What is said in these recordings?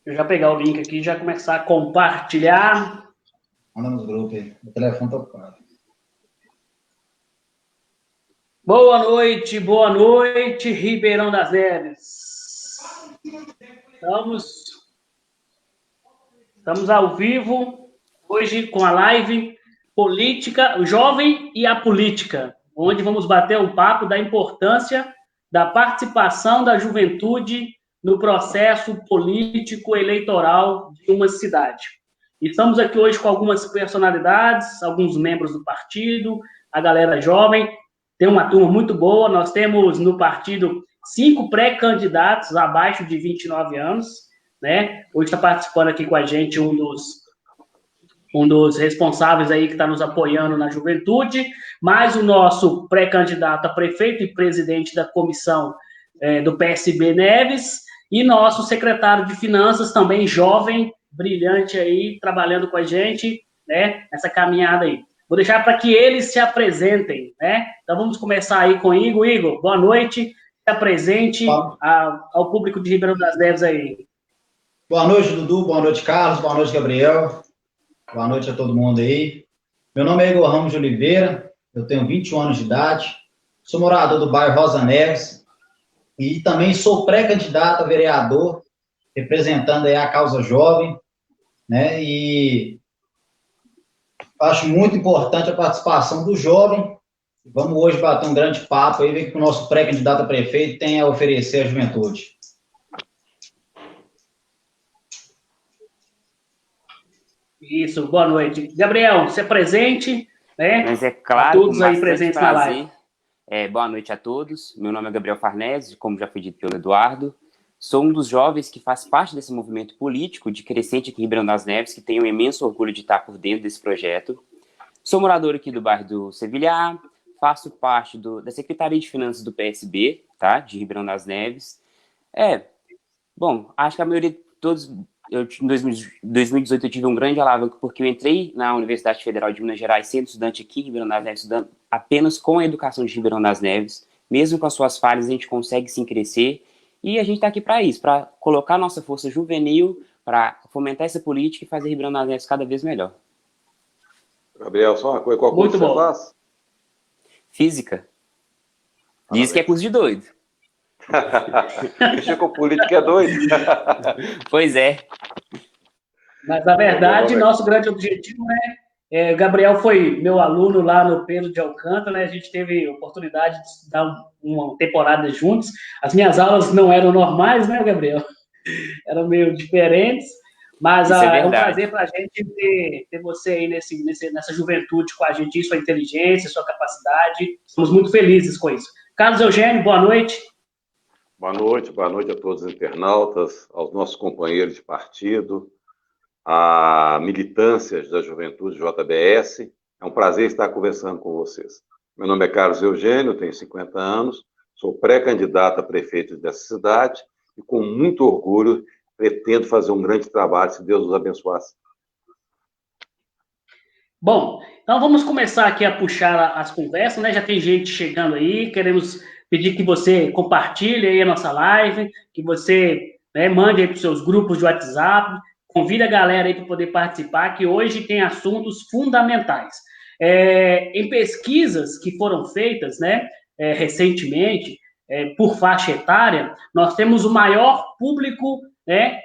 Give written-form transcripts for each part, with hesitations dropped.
eu já pegar o link aqui e já começar a compartilhar. Manda nos grupos aí. O telefone tá ocupado. Boa noite, Ribeirão das Neves. Estamos ao vivo hoje com a live Política, o Jovem e a Política, onde vamos bater um papo da importância da participação da juventude no processo político eleitoral de uma cidade. Estamos aqui hoje com algumas personalidades, alguns membros do partido, a galera jovem. Tem uma turma muito boa. Nós temos no partido 5 pré-candidatos abaixo de 29 anos, né? Hoje está participando aqui com a gente um dos responsáveis aí que está nos apoiando na juventude, mais o nosso pré-candidato a prefeito e presidente da comissão do PSB Neves, e nosso secretário de Finanças, também jovem, brilhante aí, trabalhando com a gente, né, nessa caminhada aí. Vou deixar para que eles se apresentem, né? Então vamos começar aí com o Igor. Igor, boa noite, se apresente ao público de Ribeirão das Neves aí. Boa noite, Dudu, boa noite, Carlos, boa noite, Gabriel, boa noite a todo mundo aí. Meu nome é Igor Ramos de Oliveira, eu tenho 21 anos de idade, sou morador do bairro Rosa Neves e também sou pré-candidato a vereador, representando aí a causa jovem, né, e acho muito importante a participação do jovem. Vamos hoje bater um grande papo aí, ver que o nosso pré-candidato a prefeito tem a oferecer à juventude. Isso, boa noite. Gabriel, se apresente, né? Mas é claro, todos aí presentes na live. Boa noite a todos. Meu nome é Gabriel Farnese, como já foi dito pelo Eduardo. Sou um dos jovens que faz parte desse movimento político de crescente aqui em Ribeirão das Neves, que tenho um imenso orgulho de estar por dentro desse projeto. Sou morador aqui do bairro do Sevilhar, faço parte da Secretaria de Finanças do PSB, tá? De Ribeirão das Neves. Bom, acho que a maioria de todos... em 2018 eu tive um grande alavanco porque eu entrei na Universidade Federal de Minas Gerais sendo estudante aqui em Ribeirão das Neves, estudando apenas com a educação de Ribeirão das Neves. Mesmo com as suas falhas, a gente consegue sim crescer. E a gente está aqui para isso, para colocar nossa força juvenil, para fomentar essa política e fazer Ribeirão das Neves cada vez melhor. Gabriel, só uma coisa, qual curso você faz? Física. Diz que é curso de doido. Mexer com política é doido. Pois é. Mas, na verdade, nosso grande objetivo Gabriel foi meu aluno lá no Pedro de Alcântara, né? A gente teve a oportunidade de estudar uma temporada juntos. As minhas aulas não eram normais, né, Gabriel? Eram meio diferentes. Mas é um prazer para a gente ter você aí nessa juventude com a gente, sua inteligência, sua capacidade. Estamos muito felizes com isso. Carlos Eugênio, boa noite. Boa noite a todos os internautas, aos nossos companheiros de partido, a militâncias da Juventude JBS. É um prazer estar conversando com vocês. Meu nome é Carlos Eugênio, tenho 50 anos, sou pré-candidato a prefeito dessa cidade e, com muito orgulho, pretendo fazer um grande trabalho, se Deus nos abençoasse. Bom, então vamos começar aqui a puxar as conversas, né? Já tem gente chegando aí, queremos pedir que você compartilhe aí a nossa live, que você mande aí para os seus grupos de WhatsApp, convide a galera aí para poder participar, que hoje tem assuntos fundamentais. Em pesquisas que foram feitas, recentemente, por faixa etária, nós temos o maior público,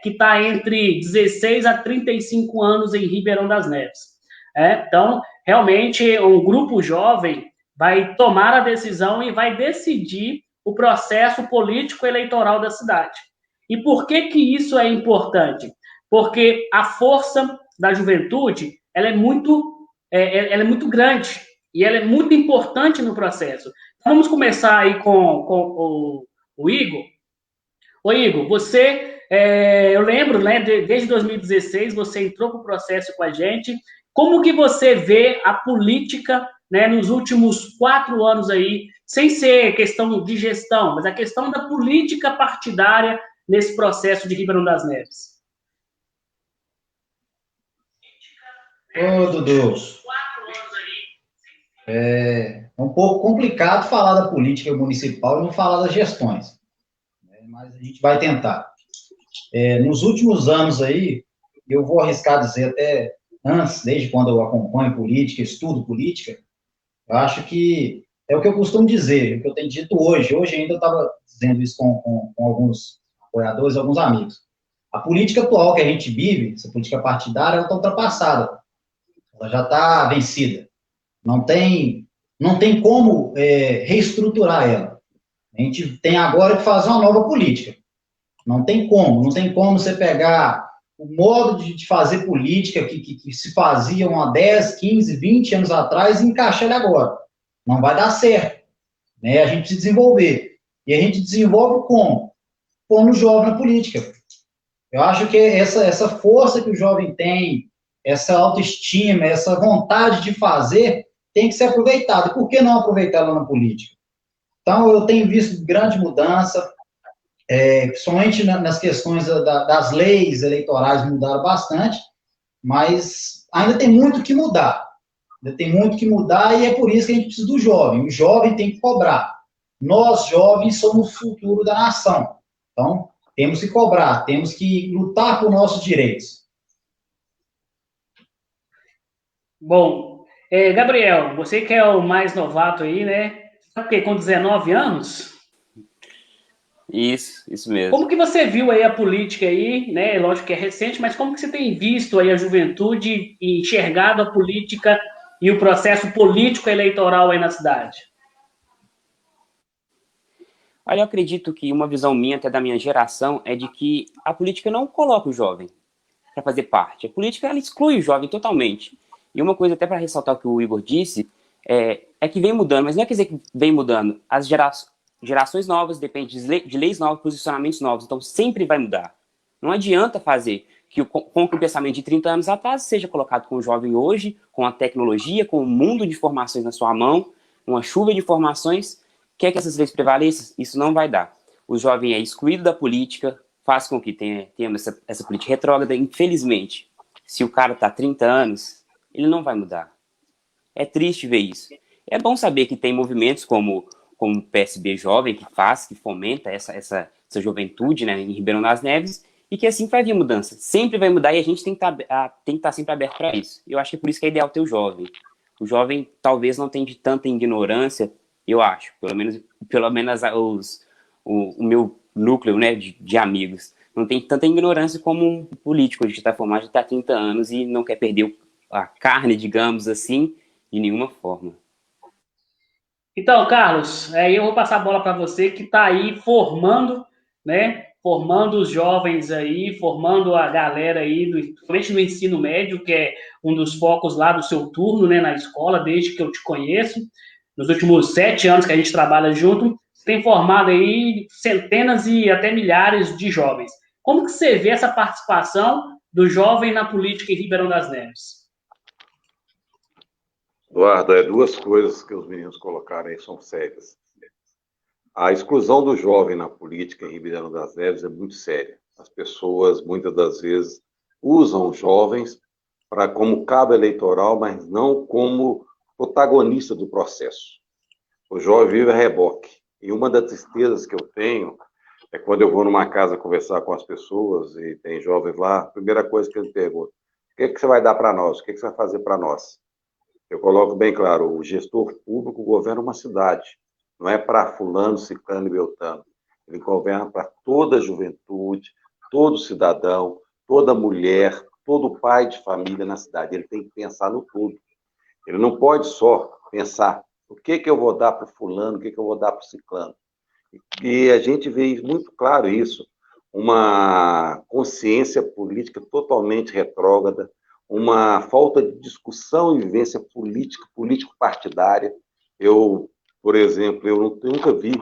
que está entre 16 a 35 anos em Ribeirão das Neves. Então, realmente, um grupo jovem vai tomar a decisão e vai decidir o processo político eleitoral da cidade. E por que isso é importante? Porque a força da juventude ela é muito grande e ela é muito importante no processo. Então, vamos começar aí com o Igor. Ô, Igor, você, eu lembro, desde 2016, você entrou para o processo com a gente. Como que você vê a política, nos últimos 4 anos aí, sem ser questão de gestão, mas a questão da política partidária nesse processo de Ribeirão das Neves? Ô, Dudu, é um pouco complicado falar da política municipal e não falar das gestões, mas a gente vai tentar. Nos últimos anos aí, eu vou arriscar dizer até antes, desde quando eu acompanho política, estudo política, eu acho que é o que eu costumo dizer, o que eu tenho dito hoje. Hoje ainda eu estava dizendo isso com alguns apoiadores, alguns amigos. A política atual que a gente vive, essa política partidária, ela está ultrapassada. Ela já está vencida. Não tem como reestruturar ela. A gente tem agora que fazer uma nova política. Não tem como você pegar o modo de fazer política que se fazia há 10, 15, 20 anos atrás e encaixar ele agora. Não vai dar certo. Né? A gente precisa desenvolver. E a gente desenvolve como? Pondo o jovem na política. Eu acho que essa força que o jovem tem, essa autoestima, essa vontade de fazer, tem que ser aproveitada. Por que não aproveitar ela na política? Então, eu tenho visto grande mudança, principalmente nas questões das leis eleitorais mudaram bastante, mas ainda tem muito que mudar. Ainda tem muito que mudar e é por isso que a gente precisa do jovem. O jovem tem que cobrar. Nós, jovens, somos o futuro da nação. Então, temos que cobrar, temos que lutar por nossos direitos. Bom, Gabriel, você que é o mais novato aí, né? Sabe o quê? Com 19 anos? Isso mesmo. Como que você viu aí a política aí, né? Lógico que é recente, mas como que você tem visto aí a juventude e enxergado a política e o processo político eleitoral aí na cidade? Olha, eu acredito que uma visão minha, até da minha geração, é de que a política não coloca o jovem para fazer parte. A política, ela exclui o jovem totalmente. E uma coisa, até para ressaltar o que o Igor disse, é que vem mudando, mas não é quer dizer que vem mudando. As gerações novas dependem de leis novas, posicionamentos novos, então sempre vai mudar. Não adianta fazer com que o pensamento de 30 anos atrás seja colocado com o jovem hoje, com a tecnologia, com o mundo de informações na sua mão, uma chuva de informações. Quer que essas leis prevaleçam? Isso não vai dar. O jovem é excluído da política, faz com que tenhamos essa política retrógrada. Infelizmente, se o cara está há 30 anos, ele não vai mudar. É triste ver isso. É bom saber que tem movimentos como o PSB Jovem, que fomenta essa juventude, né, em Ribeirão das Neves, e que assim vai vir mudança. Sempre vai mudar e a gente tem que estar sempre aberto para isso. Eu acho que é por isso que é ideal ter o jovem. O jovem talvez não tenha de tanta ignorância, eu acho, pelo menos o meu núcleo, né, de amigos, não tem tanta ignorância como um político de estar formado, de estar há 30 anos e não quer perder a carne, digamos assim, de nenhuma forma. Então, Carlos, eu vou passar a bola para você que está aí formando, né? Formando os jovens aí, formando a galera aí, principalmente no ensino médio, que é um dos focos lá do seu turno, né, na escola, desde que eu te conheço. Nos últimos 7 anos que a gente trabalha junto, você tem formado aí centenas e até milhares de jovens. Como que você vê essa participação do jovem na política em Ribeirão das Neves? Eduardo, duas coisas que os meninos colocaram aí são sérias. A exclusão do jovem na política em Ribeirão das Neves é muito séria. As pessoas, muitas das vezes, usam os jovens como cabo eleitoral, mas não como protagonista do processo. O jovem vive a reboque. E uma das tristezas que eu tenho é quando eu vou numa casa conversar com as pessoas e tem jovens lá, a primeira coisa que eles perguntam: o que você vai dar para nós? O que você vai fazer para nós? Eu coloco bem claro, o gestor público governa uma cidade, não é para fulano, ciclano e beltrano. Ele governa para toda a juventude, todo cidadão, toda mulher, todo pai de família na cidade. Ele tem que pensar no todo. Ele não pode só pensar o que eu vou dar para o fulano, o que eu vou dar para o ciclano. E a gente vê muito claro isso, uma consciência política totalmente retrógrada, uma falta de discussão e vivência político-partidária. Eu, por exemplo, eu nunca vi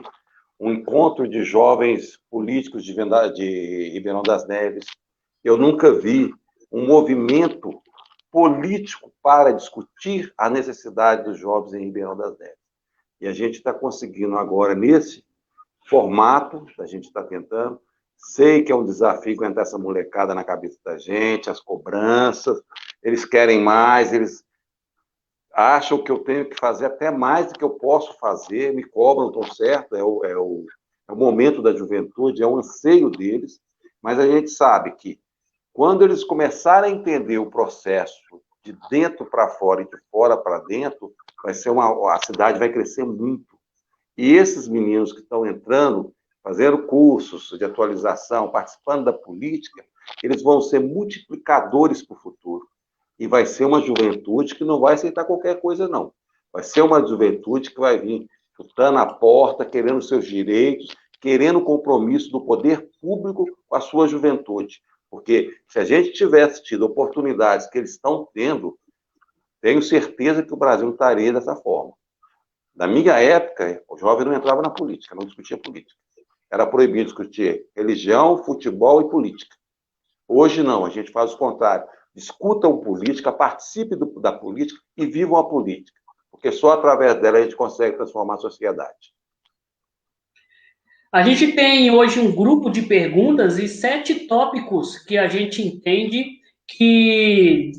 um encontro de jovens políticos de Ribeirão das Neves. Eu nunca vi um movimento político para discutir a necessidade dos jovens em Ribeirão das Neves. E a gente está conseguindo agora, nesse formato, a gente está tentando. Sei que é um desafio aguentar essa molecada na cabeça da gente, as cobranças, eles querem mais, eles acham que eu tenho que fazer até mais do que eu posso fazer, me cobram, estou certo, é o momento da juventude, é o anseio deles, Mas a gente sabe que, quando eles começarem a entender o processo de dentro para fora e de fora para dentro, a cidade vai crescer muito. E esses meninos que estão entrando, fazendo cursos de atualização, participando da política, eles vão ser multiplicadores para o futuro. E vai ser uma juventude que não vai aceitar qualquer coisa, não. Vai ser uma juventude que vai vir chutando a porta, querendo seus direitos, querendo o compromisso do poder público com a sua juventude. Porque se a gente tivesse tido oportunidades que eles estão tendo, tenho certeza que o Brasil não estaria dessa forma. Na minha época, o jovem não entrava na política, não discutia política. Era proibido discutir religião, futebol e política. Hoje não, a gente faz o contrário. Discutam política, participem da política e vivam a política. Porque só através dela a gente consegue transformar a sociedade. A gente tem hoje um grupo de perguntas e 7 tópicos que a gente entende que,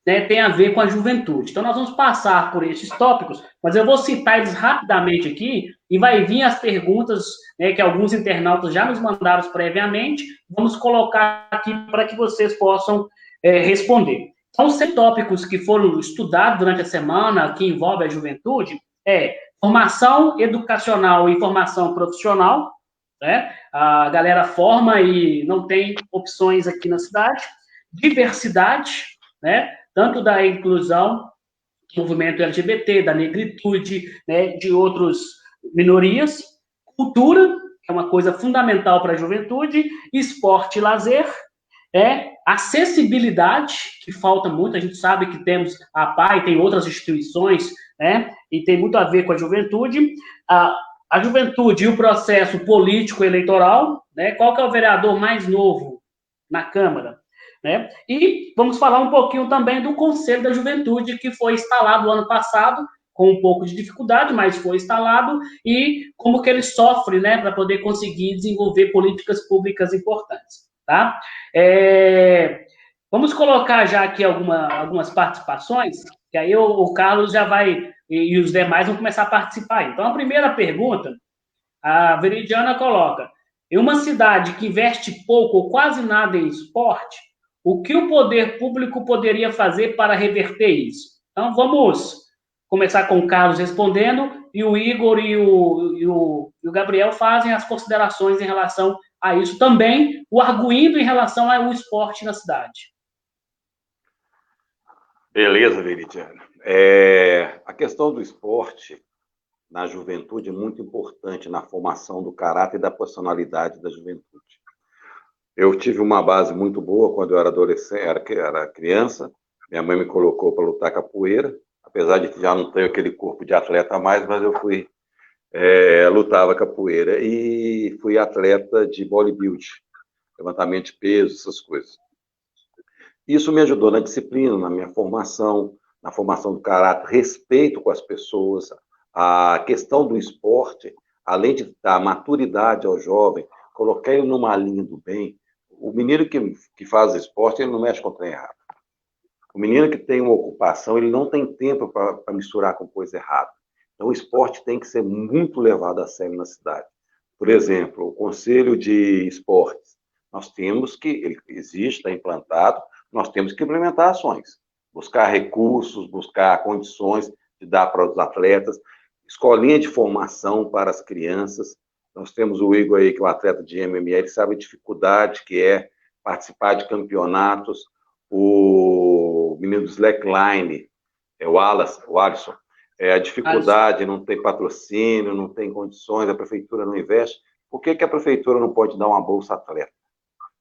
né, tem a ver com a juventude. Então, nós vamos passar por esses tópicos, mas eu vou citar eles rapidamente aqui e vai vir as perguntas, né, que alguns internautas já nos mandaram previamente. Vamos colocar aqui para que vocês possam responder. Então, os 7 tópicos que foram estudados durante a semana, que envolvem a juventude, formação educacional e formação profissional, né? A galera forma e não tem opções aqui na cidade. Diversidade, né? Tanto da inclusão, do movimento LGBT, da negritude, né? De outras minorias. Cultura, que é uma coisa fundamental para a juventude. Esporte e lazer. Acessibilidade, que falta muito. A gente sabe que temos a PAI, tem outras instituições, né? E tem muito a ver com a juventude. A juventude e o processo político eleitoral, né? Qual que é o vereador mais novo na Câmara, né? E vamos falar um pouquinho também do Conselho da Juventude, que foi instalado ano passado, com um pouco de dificuldade, mas foi instalado, e como que ele sofre, né, para poder conseguir desenvolver políticas públicas importantes, tá? Vamos colocar já aqui algumas participações, que aí o Carlos já vai, e os demais vão começar a participar. Então, a primeira pergunta, a Veridiana coloca: em uma cidade que investe pouco ou quase nada em esporte, o que o poder público poderia fazer para reverter isso? Então, vamos começar com o Carlos respondendo, e o Igor e o Gabriel fazem as considerações em relação a isso também, o arguindo em relação ao esporte na cidade. Beleza, Veridiana. A questão do esporte na juventude é muito importante na formação do caráter e da personalidade da juventude. Eu tive uma base muito boa quando eu era adolescente, era criança. Minha mãe me colocou para lutar capoeira, apesar de que já não tenho aquele corpo de atleta mais, mas eu lutava capoeira e fui atleta de bodybuilding, levantamento de peso, essas coisas. Isso me ajudou na disciplina, na minha formação, na formação do caráter, respeito com as pessoas. A questão do esporte, além de dar maturidade ao jovem, colocar ele numa linha do bem. O menino que faz esporte, ele não mexe com o trem errado. O menino que tem uma ocupação, ele não tem tempo para misturar com coisa errada. Então, o esporte tem que ser muito levado a sério na cidade. Por exemplo, o Conselho de Esportes. Nós temos que, ele existe, está implantado, nós temos que implementar ações. Buscar recursos, buscar condições de dar para os atletas, escolinha de formação para as crianças. Nós temos o Igor aí, que é um atleta de MMA, ele sabe a dificuldade que é participar de campeonatos. O menino do slackline, o Alisson, a dificuldade, não tem patrocínio, não tem condições, a prefeitura não investe. Por que a prefeitura não pode dar uma bolsa atleta?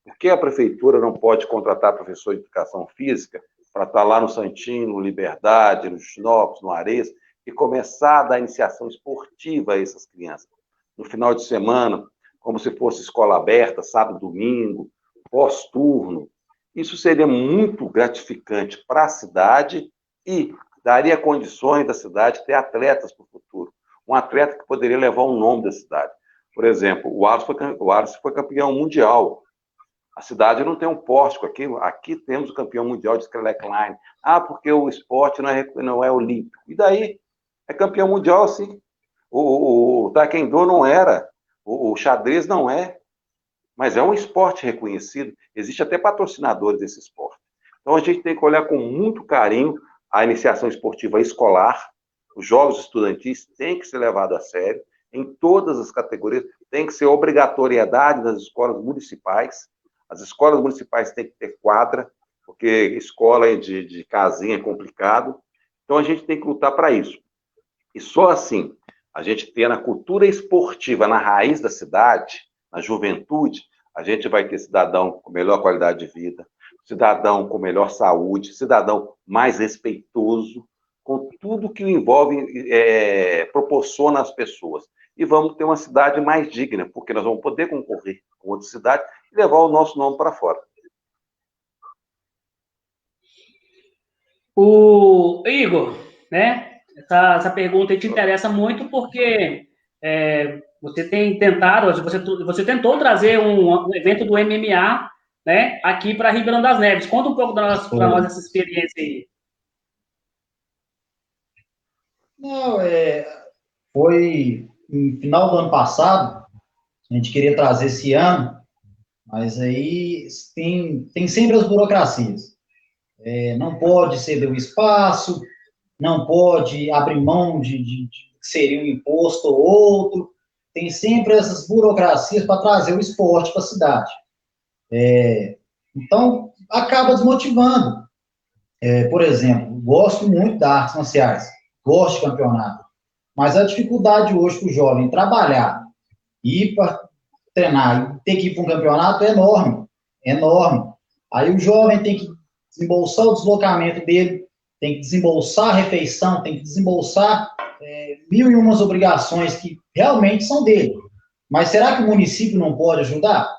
Por que a prefeitura não pode contratar professor de educação física para estar lá no Santinho, no Liberdade, no Justinópolis, no Ares, e começar a dar iniciação esportiva a essas crianças? No final de semana, como se fosse escola aberta, sábado, domingo, pós-turno. Isso seria muito gratificante para a cidade e daria condições da cidade ter atletas para o futuro. Um atleta que poderia levar o nome da cidade. Por exemplo, o Alisson foi campeão mundial. A cidade não tem um pórtico aqui. Aqui temos o campeão mundial de slackline. Porque o esporte não é olímpico. E daí? É campeão mundial, sim. O taekwondo não era. O xadrez não é. mas é um esporte reconhecido, existe até patrocinadores desse esporte. Então a gente tem que olhar com muito carinho a iniciação esportiva escolar, os jogos estudantis têm que ser levados a sério, em todas as categorias, tem que ser obrigatoriedade das escolas municipais, as escolas municipais têm que ter quadra, porque escola de casinha é complicado, então a gente tem que lutar para isso. E só assim, a gente tendo a cultura esportiva na raiz da cidade, na juventude, a gente vai ter cidadão com melhor qualidade de vida, cidadão com melhor saúde, cidadão mais respeitoso, com tudo que envolve, proporciona às pessoas. E vamos ter uma cidade mais digna, porque nós vamos poder concorrer com outras cidades e levar o nosso nome para fora. O Igor, né? Essa pergunta te interessa muito porque você tem tentado, você tentou trazer um evento do MMA, né, aqui para Ribeirão das Neves. Conta um pouco para nós essa experiência aí. Não, foi no final do ano passado, a gente queria trazer esse ano, mas aí tem sempre as burocracias. Não pode ceder o espaço, não pode abrir mão de que seria um imposto ou outro, tem sempre essas burocracias para trazer o esporte para a cidade. Então, acaba desmotivando. Por exemplo, gosto muito das artes marciais, gosto de campeonato, mas a dificuldade hoje para o jovem trabalhar, ir para treinar e ter que ir para um campeonato é enorme, enorme. Aí o jovem tem que desembolsar o deslocamento dele, tem que desembolsar a refeição, tem que desembolsar mil e umas obrigações que realmente são dele. Mas será que o município não pode ajudar?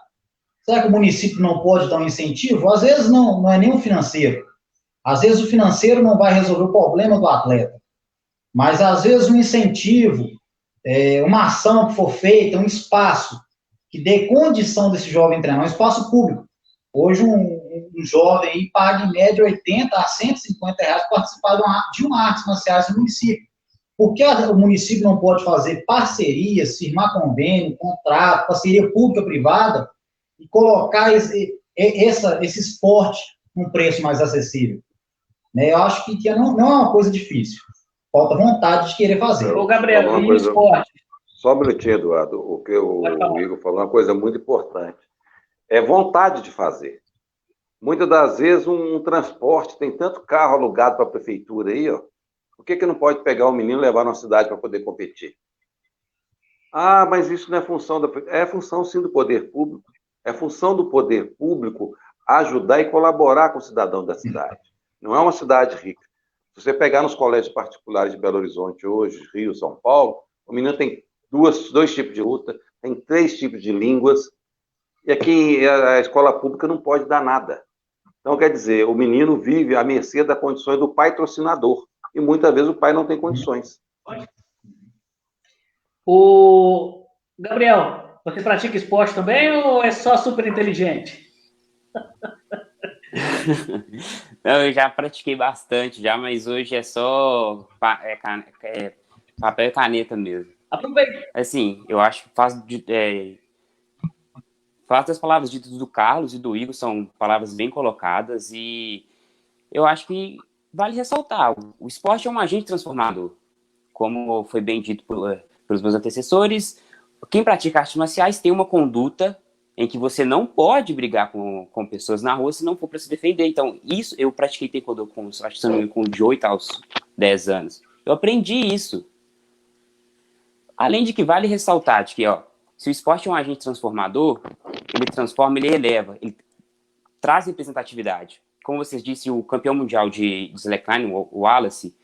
Será que o município não pode dar um incentivo? Às vezes não é nem o financeiro. Às vezes o financeiro não vai resolver o problema do atleta. Mas às vezes um incentivo, uma ação que for feita, um espaço que dê condição desse jovem treinar, um espaço público. Hoje um jovem aí paga em média 80 a 150 reais para participar de uma artes marciais no município. Por que o município não pode fazer parcerias, firmar convênio, contrato, parceria pública-privada e colocar esse esporte num preço mais acessível? Eu acho que não é uma coisa difícil. Falta vontade de querer fazer. Ô, Gabriel, e o esporte? Só um minutinho, Eduardo. O que o Igor falou, uma coisa muito importante. É vontade de fazer. Muitas das vezes um transporte, tem tanto carro alugado para a prefeitura aí, ó. Por que não pode pegar o menino e levar na cidade para poder competir? Ah, mas isso não é função da... É função, sim, do poder público. É função do poder público ajudar e colaborar com o cidadão da cidade. Não é uma cidade rica. Se você pegar nos colégios particulares de Belo Horizonte hoje, Rio, São Paulo, o menino tem dois tipos de luta, tem 3 tipos de línguas, e aqui a escola pública não pode dar nada. Então, quer dizer, o menino vive à mercê das condições do pai patrocinador, e muitas vezes o pai não tem condições. O Gabriel, você pratica esporte também ou é só super inteligente? Não, eu já pratiquei bastante, mas hoje é só papel e caneta mesmo. Aproveita. Assim, eu acho que faço das palavras ditas do Carlos e do Igor, são palavras bem colocadas, e eu acho que vale ressaltar, o esporte é um agente transformador, como foi bem dito pelos meus antecessores. Quem pratica artes marciais tem uma conduta em que você não pode brigar com pessoas na rua se não for para se defender. Então, isso eu pratiquei taekwondo com de 8 aos 10 anos. Eu aprendi isso. Além de que vale ressaltar de que, se o esporte é um agente transformador, ele transforma, ele eleva, ele traz representatividade. Como vocês disseram, o campeão mundial de slackline, o Wallace,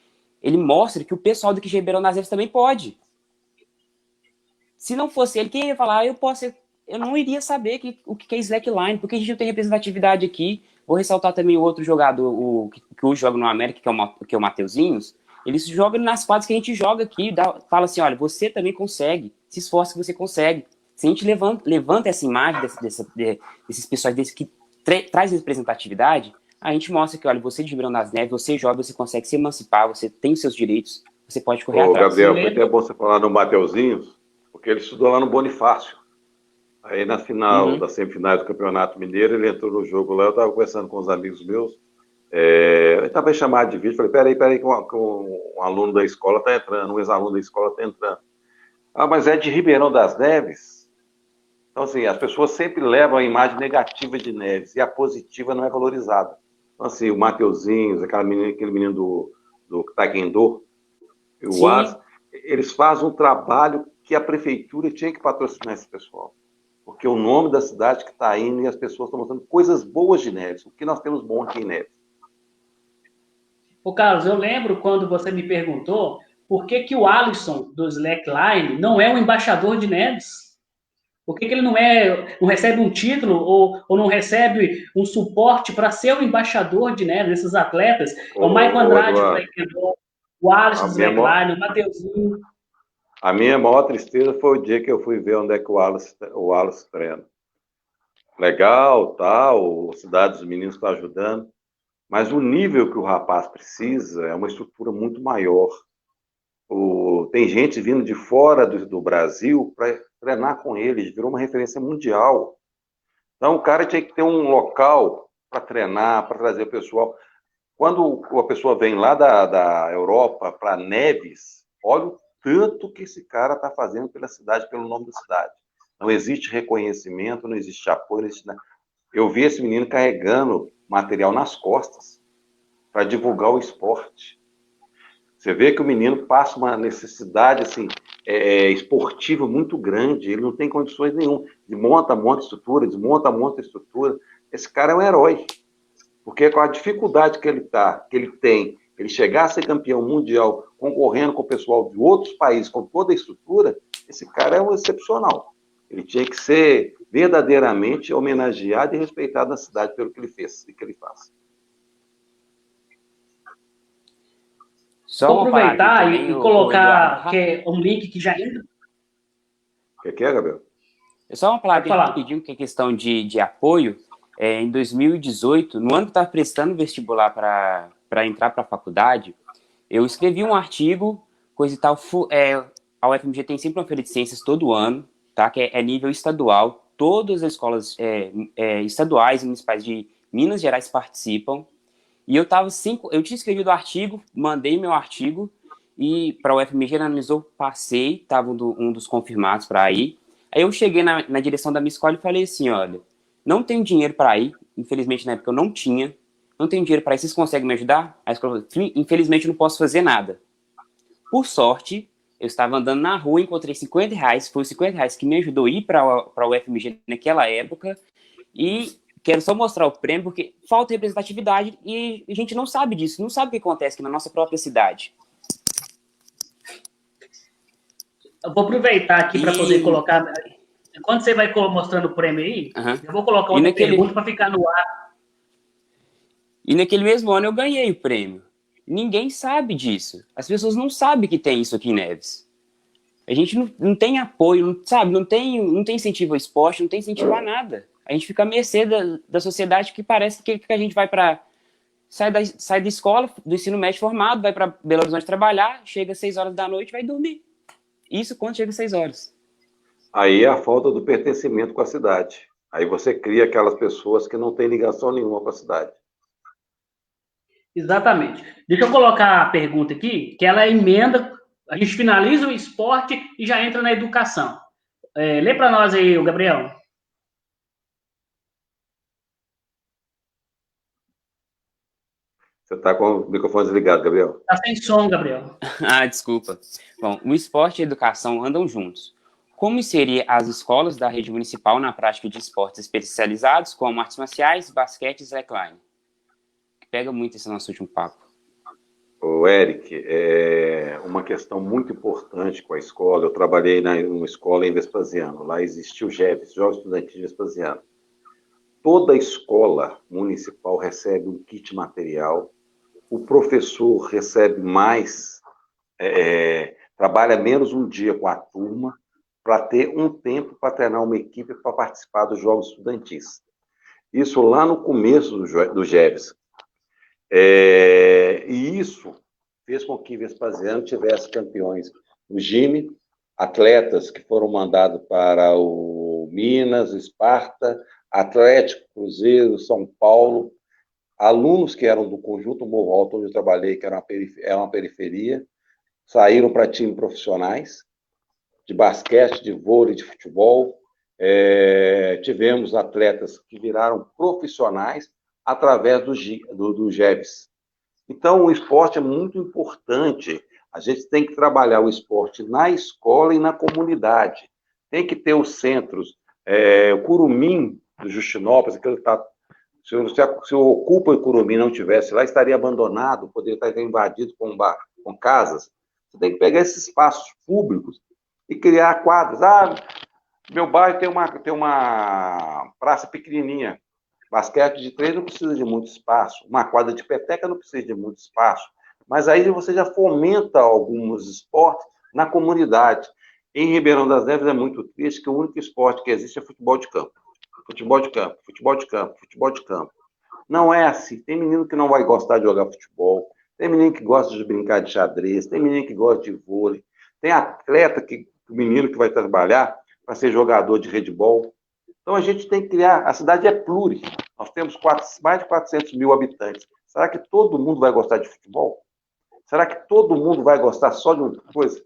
ele mostra que o pessoal daqui de Ribeirão das Neves também pode. Se não fosse ele, quem ia falar, eu não iria saber o que é slackline, porque a gente não tem representatividade aqui. Vou ressaltar também o outro jogador, que hoje joga no América, que é o Mateuzinhos. Ele joga nas quadras que a gente joga aqui, fala assim, olha, você também consegue, se esforça que você consegue. Se a gente levanta essa imagem desses pessoais que traz representatividade, a gente mostra que, olha, você de Ribeirão das Neves, você jovem, você consegue se emancipar, você tem os seus direitos, você pode correr atrás. Gabriel, foi até bom você falar no Mateuzinhos, porque ele estudou lá no Bonifácio. Aí na final, das semifinais do Campeonato Mineiro, ele entrou no jogo lá, eu estava conversando com os amigos meus, ele estava chamado de vídeo, falei, peraí, que um aluno da escola está entrando, um ex-aluno da escola está entrando. Ah, mas é de Ribeirão das Neves? Então, assim, as pessoas sempre levam a imagem negativa de Neves, e a positiva não é valorizada. Então, assim, o Mateuzinho, aquele menino do Taekwondo, o As, eles fazem um trabalho que a prefeitura tinha que patrocinar esse pessoal. Porque o nome da cidade que está indo e as pessoas estão mostrando coisas boas de Neves. O que nós temos bom aqui em Neves. Ô, Carlos, eu lembro quando você me perguntou por que o Alisson do Slackline não é um embaixador de Neves. Por que ele não recebe um título ou não recebe um suporte para ser o embaixador de Neves, esses atletas? O Maicon Andrade, o Alisson do Slackline, o Mateuzinho. A minha maior tristeza foi o dia que eu fui ver onde é que o Wallace treina. Legal, tal, a cidade dos meninos está ajudando, mas o nível que o rapaz precisa é uma estrutura muito maior. Tem gente vindo de fora do Brasil para treinar com ele, virou uma referência mundial. Então o cara tinha que ter um local para treinar, para trazer o pessoal. Quando a pessoa vem lá da Europa para Neves, olha o tanto que esse cara está fazendo pela cidade, pelo nome da cidade. Não existe reconhecimento, não existe apoio, não existe nada. Eu vi esse menino carregando material nas costas para divulgar o esporte. Você vê que o menino passa uma necessidade assim, esportiva muito grande, ele não tem condições nenhuma. Desmonta a estrutura. Esse cara é um herói. Porque com a dificuldade que ele tem, ele chegar a ser campeão mundial, concorrendo com o pessoal de outros países, com toda a estrutura, esse cara é um excepcional. Ele tinha que ser verdadeiramente homenageado e respeitado na cidade pelo que ele fez e que ele faz. Vou aproveitar e colocar um link que já entra. O que é, Gabriel? Só uma palavra rapidinho, que é questão de apoio. Em 2018, no ano que eu estava prestando vestibular para entrar para a faculdade, eu escrevi um artigo, coisa e tal. A UFMG tem sempre uma feira de ciências todo ano, tá? Que é nível estadual. Todas as escolas estaduais e municipais de Minas Gerais participam. E eu tinha escrevido o artigo, mandei meu artigo, e para a UFMG analisou, passei, estava um dos confirmados para ir. Aí eu cheguei na direção da minha escola e falei assim, olha, não tenho dinheiro para ir, infelizmente na época eu não tenho dinheiro para ir, vocês conseguem me ajudar? A escola falou, infelizmente eu não posso fazer nada. Por sorte, eu estava andando na rua, encontrei R$50, foi os R$50 que me ajudou a ir para a UFMG naquela época, e quero só mostrar o prêmio, porque falta representatividade e a gente não sabe disso, não sabe o que acontece aqui na nossa própria cidade. Eu vou aproveitar aqui para poder colocar... Enquanto você vai mostrando o prêmio aí, eu vou colocar outra pergunta para ficar no ar. E naquele mesmo ano eu ganhei o prêmio. Ninguém sabe disso. As pessoas não sabem que tem isso aqui em Neves. A gente não tem apoio, não tem incentivo ao esporte, não tem incentivo a nada. A gente fica à mercê da sociedade, que parece que a gente vai para... Sai da escola, do ensino médio formado, vai para Belo Horizonte trabalhar, chega às 6 horas da noite e vai dormir. Isso quando chega às 6 horas. Aí é a falta do pertencimento com a cidade. Aí você cria aquelas pessoas que não têm ligação nenhuma com a cidade. Exatamente. Deixa eu colocar a pergunta aqui, que ela emenda, a gente finaliza o esporte e já entra na educação. Lê para nós aí, Gabriel. Você está com o microfone desligado, Gabriel. Está sem som, Gabriel. Desculpa. Bom, o esporte e a educação andam juntos. Como inserir as escolas da rede municipal na prática de esportes especializados, como artes marciais, basquete e slackline? Pega muito esse nosso último papo. O Eric, é uma questão muito importante com a escola. Eu trabalhei numa escola em Vespasiano. Lá existia o JEVES, Jogos Estudantis de Vespasiano. Toda escola municipal recebe um kit material. O professor recebe mais, trabalha menos um dia com a turma, para ter um tempo para treinar uma equipe para participar dos Jogos Estudantis. Isso lá no começo do JEVES. E isso fez com que Vespasiano tivesse campeões no GIME, atletas que foram mandados para o Minas, Esparta, Atlético, Cruzeiro, São Paulo, alunos que eram do Conjunto Morro Alto, onde eu trabalhei, que era uma periferia, saíram para times profissionais, de basquete, de vôlei, de futebol. Tivemos atletas que viraram profissionais através do GEVS. Então, o esporte é muito importante. A gente tem que trabalhar o esporte na escola e na comunidade. Tem que ter os centros. O Curumim, do Justinópolis, se o Ocupa o Curumim não tivesse lá, estaria abandonado, poderia estar invadido com casas. Você tem que pegar esses espaços públicos e criar quadras. Meu bairro tem uma praça pequenininha. Basquete de 3 não precisa de muito espaço. Uma quadra de peteca não precisa de muito espaço. Mas aí você já fomenta alguns esportes na comunidade. Em Ribeirão das Neves é muito triste que o único esporte que existe é futebol de campo. Futebol de campo, futebol de campo, futebol de campo. Não é assim. Tem menino que não vai gostar de jogar futebol. Tem menino que gosta de brincar de xadrez. Tem menino que gosta de vôlei. Tem atleta, o menino que vai trabalhar para ser jogador de handebol. Então, a gente tem que criar... A cidade é pluri. Nós temos mais de 400 mil habitantes. Será que todo mundo vai gostar de futebol? Será que todo mundo vai gostar só de uma coisa?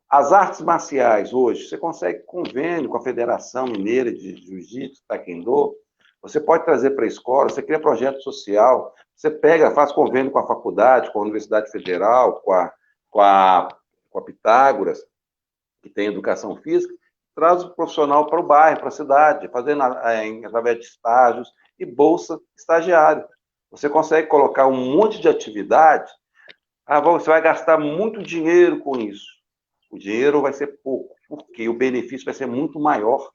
As artes marciais, hoje, você consegue convênio com a Federação Mineira de Jiu-Jitsu, Taekwondo. Você pode trazer para a escola, você cria projeto social, você faz convênio com a faculdade, com a Universidade Federal, com a Pitágoras, que tem educação física, traz o profissional para o bairro, para a cidade, fazendo através de estágios e bolsa estagiário. Você consegue colocar um monte de atividade. Você vai gastar muito dinheiro com isso. O dinheiro vai ser pouco, porque o benefício vai ser muito maior.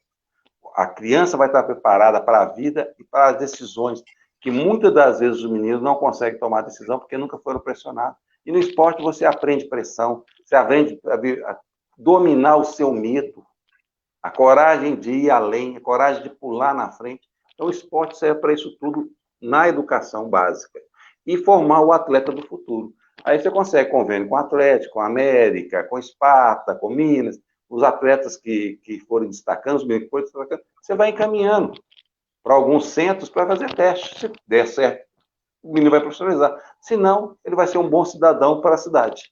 A criança vai estar preparada para a vida e para as decisões, que muitas das vezes os meninos não conseguem tomar decisão porque nunca foram pressionados. E no esporte você aprende pressão, você aprende a dominar o seu medo, a coragem de ir além, a coragem de pular na frente. Então, o esporte serve para isso tudo na educação básica. E formar o atleta do futuro. Aí você consegue convênio com o Atlético, com a América, com Esparta, com Minas, os atletas que forem destacando, os meninos que forem destacando, você vai encaminhando para alguns centros para fazer teste. Se der certo, o menino vai profissionalizar. Se não, ele vai ser um bom cidadão para a cidade.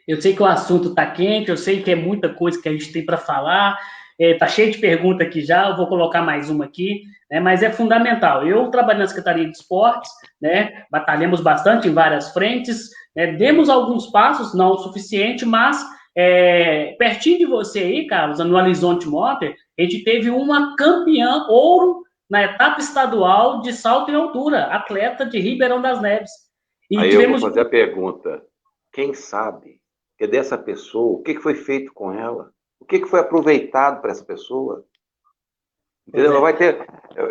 Eu sei que o assunto está quente, eu sei que é muita coisa que a gente tem para falar, está cheio de perguntas aqui já, eu vou colocar mais uma aqui, né, mas é fundamental. Eu trabalho na Secretaria de Esportes, né, batalhamos bastante em várias frentes, né, demos alguns passos, não o suficiente, mas pertinho de você aí, Carlos, no Horizonte Motor, a gente teve uma campeã ouro na etapa estadual de salto em altura, atleta de Ribeirão das Neves. E aí eu vou fazer a pergunta, quem sabe? Que dessa pessoa, o que foi feito com ela? O que foi aproveitado para essa pessoa? Entendeu? Ela vai ter...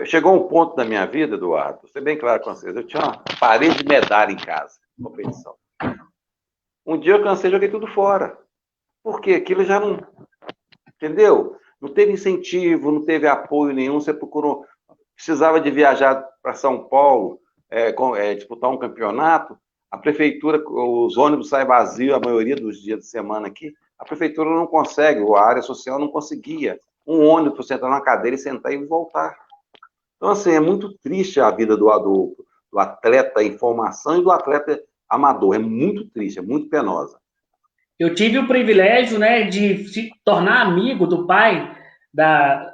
Chegou um ponto da minha vida, Eduardo, vou ser bem claro com vocês, eu tinha uma parede de medalha em casa, competição. Um dia eu cansei e joguei tudo fora. Por quê? Aquilo já não... Entendeu? Não teve incentivo, não teve apoio nenhum, você procurou... Precisava de viajar para São Paulo, disputar um campeonato, a prefeitura, os ônibus saem vazios a maioria dos dias de semana aqui, a prefeitura não consegue, a área social não conseguia um ônibus para você entrar na cadeira e sentar e voltar. Então, assim, é muito triste a vida do atleta em formação e do atleta amador, é muito triste, é muito penosa. Eu tive o privilégio, né, de se tornar amigo do pai da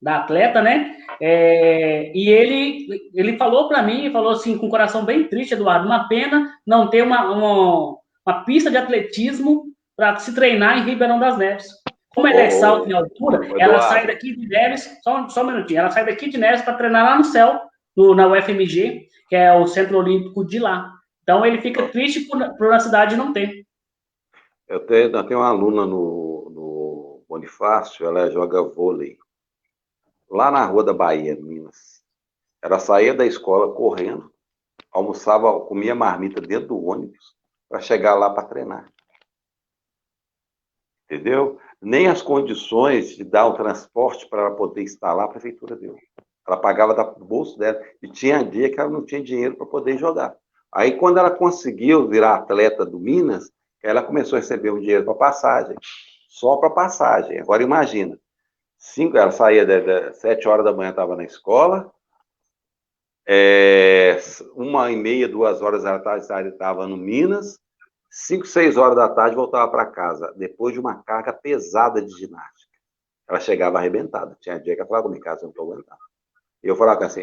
atleta, né? E ele falou para mim, falou assim, com o coração bem triste, Eduardo, uma pena não ter uma pista de atletismo para se treinar em Ribeirão das Neves. Como ela é salto em altura, ela sai daqui de Neves, só um minutinho, ela sai daqui de Neves para treinar lá no céu, na UFMG, que é o Centro Olímpico de lá. Então ele fica triste por a cidade não ter. Eu tenho uma aluna no Bonifácio, ela joga vôlei. Lá na Rua da Bahia, Minas. Ela saía da escola correndo, almoçava, comia marmita dentro do ônibus para chegar lá para treinar. Entendeu? Nem as condições de dar o transporte para ela poder estar lá, a prefeitura deu. Ela pagava do bolso dela e tinha dia que ela não tinha dinheiro para poder jogar. Aí, quando ela conseguiu virar atleta do Minas, ela começou a receber um dinheiro para passagem, só para passagem. Agora, imagina, Ela saía de 7 horas da manhã, estava na escola. 1h30, 2 horas da tarde estava no Minas. 5, 6 horas da tarde voltava para casa, depois de uma carga pesada de ginástica. Ela chegava arrebentada. Tinha dia que ela falava comigo, cara, eu não estou aguentando. E eu falava assim,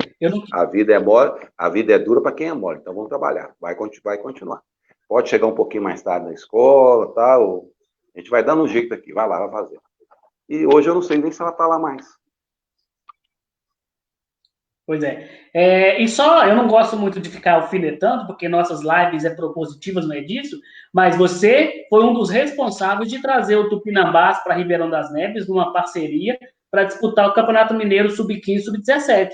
a vida é mole, a vida é dura para quem é mole, então vamos trabalhar, vai continuar. Pode chegar um pouquinho mais tarde na escola, tal, a gente vai dando um jeito aqui, vai lá, vai fazer. E hoje eu não sei nem se ela está lá mais. Pois é. E só, eu não gosto muito de ficar alfinetando, porque nossas lives propositivas, não é disso, mas você foi um dos responsáveis de trazer o Tupinambás para Ribeirão das Neves, numa parceria, para disputar o Campeonato Mineiro Sub-15 Sub-17.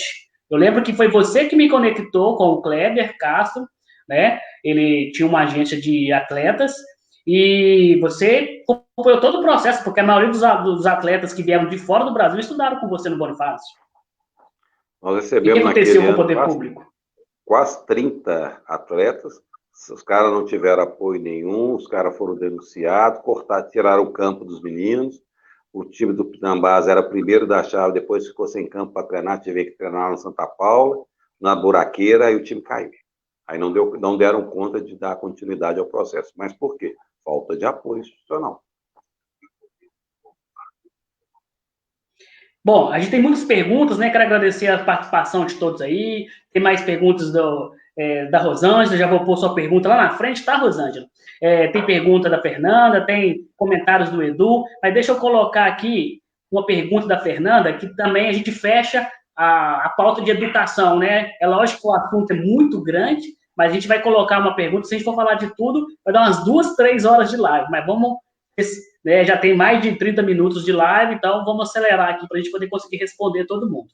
Eu lembro que foi você que me conectou com o Kleber Castro, né? Ele tinha uma agência de atletas, e você acompanhou todo o processo, porque a maioria dos atletas que vieram de fora do Brasil estudaram com você no Bonifácio. Nós E o recebemos que aconteceu com o ano poder público? quase 30 atletas, os caras não tiveram apoio nenhum, os caras foram denunciados, tiraram o campo dos meninos, o time do Tupinambás era o primeiro da chave, depois ficou sem campo para treinar, teve que treinar na Santa Paula, na buraqueira, e o time caiu. Aí não deram conta de dar continuidade ao processo. Mas por quê? Falta de apoio institucional. Bom, a gente tem muitas perguntas, né? Quero agradecer a participação de todos aí. Tem mais perguntas da Rosângela, já vou pôr sua pergunta lá na frente, tá, Rosângela? Tem pergunta da Fernanda, tem comentários do Edu, mas deixa eu colocar aqui uma pergunta da Fernanda, que também a gente fecha a pauta de educação, né? É lógico que o assunto é muito grande, mas a gente vai colocar uma pergunta, se a gente for falar de tudo, vai dar umas 2, 3 horas de live, mas vamos... Né, já tem mais de 30 minutos de live, então vamos acelerar aqui para a gente poder conseguir responder todo mundo.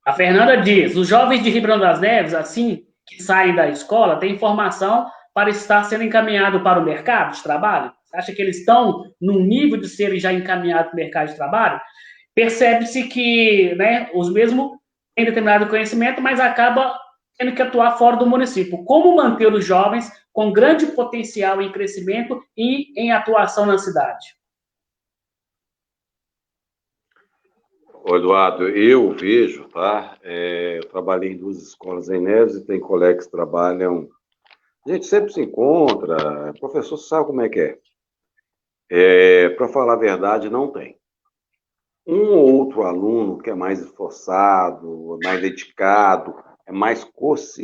A Fernanda diz, os jovens de Ribeirão das Neves, assim que saem da escola, têm informação para estar sendo encaminhado para o mercado de trabalho? Você acha que eles estão num nível de serem já encaminhados para o mercado de trabalho? Percebe-se que, né, os mesmos têm determinado conhecimento, mas acaba tendo que atuar fora do município. Como manter os jovens com grande potencial em crescimento e em atuação na cidade? Eduardo, eu vejo, tá? Eu trabalhei em 2 escolas em Neves e tem colegas que trabalham. A gente sempre se encontra, o professor sabe como é que é. Para falar a verdade, não tem. Um ou outro aluno que é mais esforçado, mais dedicado, é mais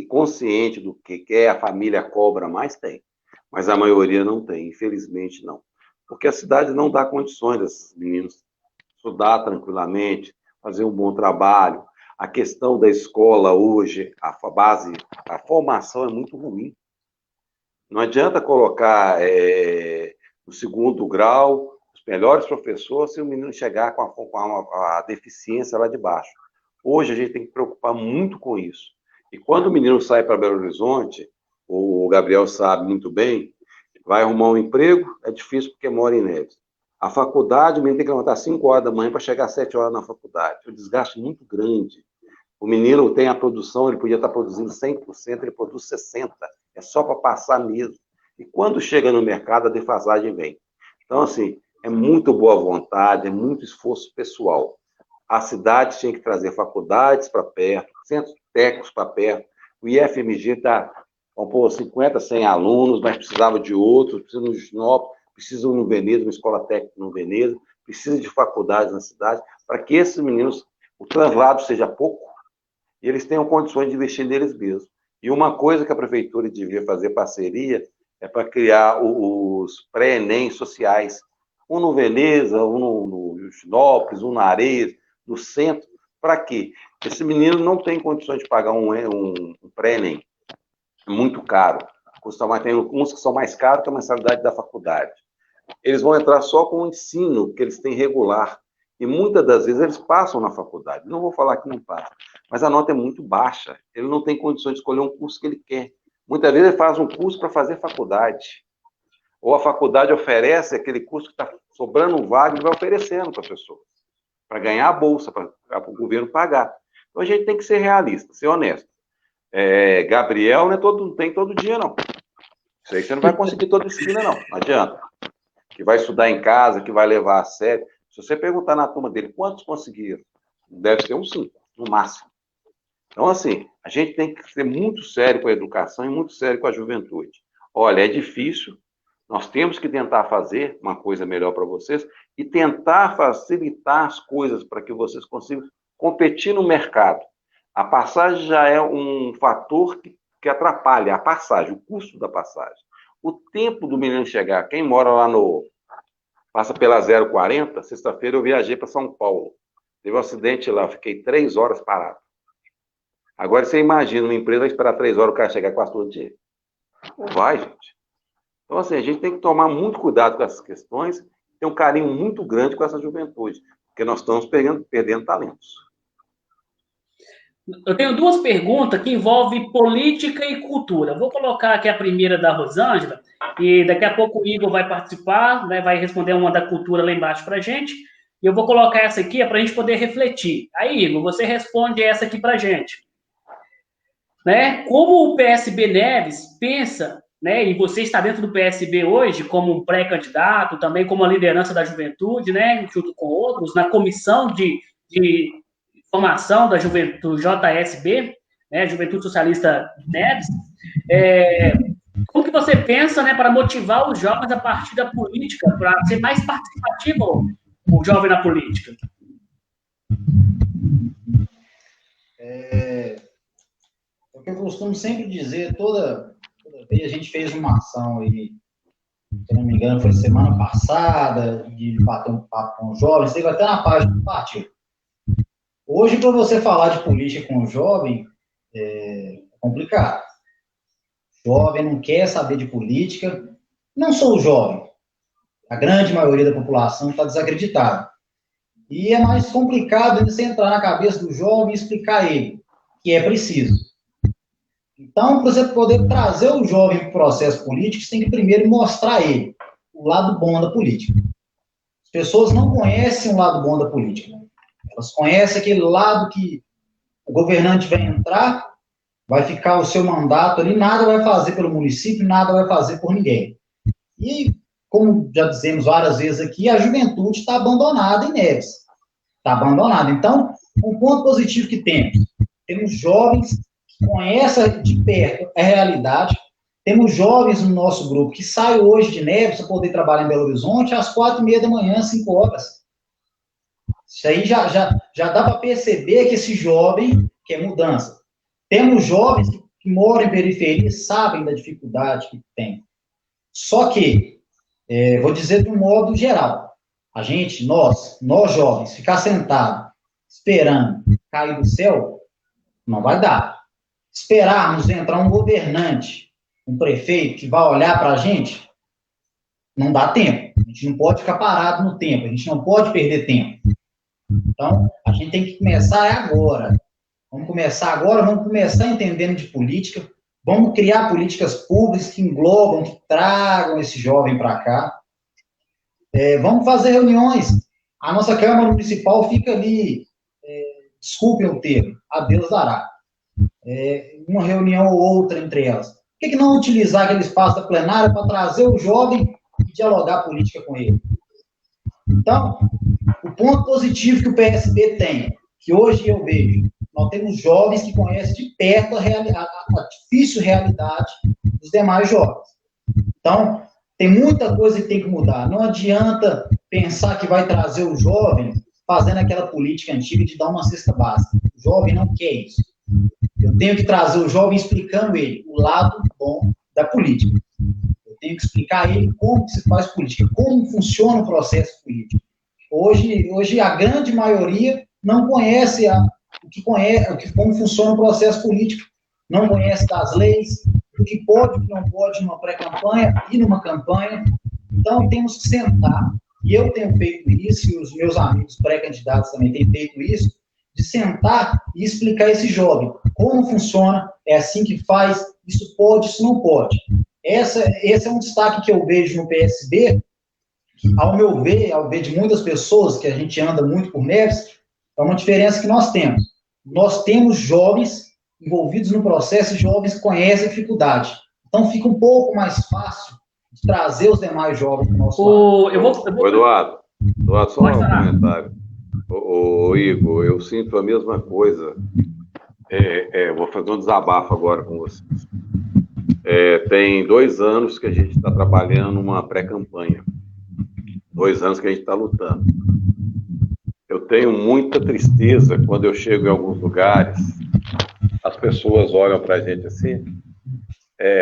consciente do que quer, a família cobra mais, tem. Mas a maioria não tem, infelizmente não. Porque a cidade não dá condições desses meninos estudar tranquilamente, fazer um bom trabalho. A questão da escola hoje, a formação é muito ruim. Não adianta colocar no 2º grau os melhores professores se o menino chegar com a deficiência lá de baixo. Hoje a gente tem que preocupar muito com isso. E quando o menino sai para Belo Horizonte, o Gabriel sabe muito bem, vai arrumar um emprego, é difícil porque mora em Neves. A faculdade, o menino tem que levantar 5 horas da manhã para chegar às 7 horas na faculdade. É um desgaste muito grande. O menino tem a produção, ele podia estar produzindo 100%, ele produz 60%. É só para passar mesmo. E quando chega no mercado, a defasagem vem. Então, assim, é muito boa vontade, é muito esforço pessoal. A cidade tinha que trazer faculdades para perto, centros técnicos para perto. O IFMG está, vamos pôr, 50, 100 alunos, mas precisava de outros, precisa no Junop, precisa no Veneza, uma escola técnica no Veneza, precisa de faculdades na cidade, para que esses meninos, o translado seja pouco, e eles tenham condições de investir neles mesmos. E uma coisa que a prefeitura devia fazer parceria é para criar os pré-ENEM sociais, um no Veneza, um no Junópolis, um na Areias, no centro. Para quê? Esse menino não tem condições de pagar um pré-ENEM. É muito caro. Custa mais, tem uns que são mais caros que a mensalidade da faculdade. Eles vão entrar só com o ensino que eles têm regular. E muitas das vezes eles passam na faculdade. Não vou falar que não passam, mas a nota é muito baixa. Ele não tem condições de escolher um curso que ele quer. Muitas vezes ele faz um curso para fazer faculdade. Ou a faculdade oferece aquele curso que está sobrando um vaga e vai oferecendo para a pessoa, para ganhar a bolsa, para o governo pagar. Então a gente tem que ser realista, ser honesto. Gabriel não tem todo dia, não. Isso aí você não vai conseguir toda esquina, não. Não adianta. que vai estudar em casa, que vai levar a sério. Se você perguntar na turma dele quantos conseguiram, deve ter uns 5, no máximo. Então, assim, a gente tem que ser muito sério com a educação e muito sério com a juventude. Olha, é difícil, nós temos que tentar fazer uma coisa melhor para vocês e tentar facilitar as coisas para que vocês consigam competir no mercado. A passagem já é um fator que atrapalha a passagem, o custo da passagem. O tempo do menino chegar, quem mora lá passa pela 040, sexta-feira eu viajei para São Paulo. Teve um acidente lá, fiquei 3 horas parado. Agora você imagina, uma empresa vai esperar 3 horas o cara chegar quase todo dia. Não vai, gente. Então, assim, a gente tem que tomar muito cuidado com essas questões, ter um carinho muito grande com essa juventude, porque nós estamos perdendo talentos. Eu tenho 2 perguntas que envolvem política e cultura. Vou colocar aqui a primeira da Rosângela, e daqui a pouco o Igor vai participar, né, vai responder uma da cultura lá embaixo para a gente, e eu vou colocar essa aqui para a gente poder refletir. Aí, Igor, você responde essa aqui para a gente. Né? Como o PSB Neves pensa, né, e você está dentro do PSB hoje como um pré-candidato, também como a liderança da juventude, né, junto com outros, na comissão de formação da juventude JSB, né, Juventude Socialista Neves, como que você pensa, né, para motivar os jovens a partir da política, para ser mais participativo o jovem na política? O que eu costumo sempre dizer, toda vez a gente fez uma ação aí, se não me engano, foi semana passada, de bater um papo com os jovens, teve até na página do partido. Hoje, para você falar de política com o jovem, é complicado. O jovem não quer saber de política, não sou o jovem. A grande maioria da população está desacreditada. E é mais complicado você entrar na cabeça do jovem e explicar a ele que é preciso. Então, para você poder trazer o jovem para o processo político, você tem que primeiro mostrar a ele o lado bom da política. As pessoas não conhecem o lado bom da política. Elas conhecem aquele lado que o governante vai entrar, vai ficar o seu mandato ali, nada vai fazer pelo município, nada vai fazer por ninguém. E, como já dizemos várias vezes aqui, a juventude está abandonada em Neves. Está abandonada. Então, um ponto positivo que temos jovens que conhecem de perto a realidade, temos jovens no nosso grupo que saem hoje de Neves para poder trabalhar em Belo Horizonte às 4h30 da manhã, 5 horas. Isso aí já dá para perceber que esse jovem quer mudança. Temos jovens que moram em periferia e sabem da dificuldade que tem. Só que, vou dizer de um modo geral, a gente, nós jovens, ficar sentado, esperando cair do céu, não vai dar. Esperarmos entrar um governante, um prefeito que vai olhar para a gente, não dá tempo. A gente não pode ficar parado no tempo, a gente não pode perder tempo. Então, a gente tem que começar agora. Vamos começar agora, vamos começar entendendo de política, vamos criar políticas públicas que englobam, que tragam esse jovem para cá. Vamos fazer reuniões. A nossa Câmara Municipal fica ali, desculpem o termo, a Deus dará. Uma reunião ou outra entre elas. Por que não utilizar aquele espaço da plenária para trazer o jovem e dialogar política com ele? Então, o ponto positivo que o PSB tem, que hoje eu vejo, nós temos jovens que conhecem de perto a difícil realidade dos demais jovens. Então, tem muita coisa que tem que mudar. Não adianta pensar que vai trazer o jovem fazendo aquela política antiga de dar uma cesta básica. O jovem não quer isso. Eu tenho que trazer o jovem explicando ele o lado bom da política. Eu tenho que explicar a ele como se faz política, como funciona o processo político. Hoje a grande maioria não conhece como funciona o processo político, não conhece das leis, o que pode e o que não pode numa pré-campanha e numa campanha. Então, temos que sentar, e eu tenho feito isso, e os meus amigos pré-candidatos também têm feito isso, de sentar e explicar a esse jovem como funciona, é assim que faz, isso pode, isso não pode. Esse é um destaque que eu vejo no PSB, que, ao meu ver, ao ver de muitas pessoas, que a gente anda muito por Neves, é uma diferença que nós temos. Nós temos jovens envolvidos no processo, jovens que conhecem a dificuldade. Então, fica um pouco mais fácil de trazer os demais jovens para o nosso lado. Ô, Eduardo, só um comentário. Ô, Igor, eu sinto a mesma coisa. Vou fazer um desabafo agora com vocês. Tem 2 anos que a gente está trabalhando uma pré-campanha. 2 anos que a gente está lutando. Eu tenho muita tristeza quando eu chego em alguns lugares, as pessoas olham para a gente assim,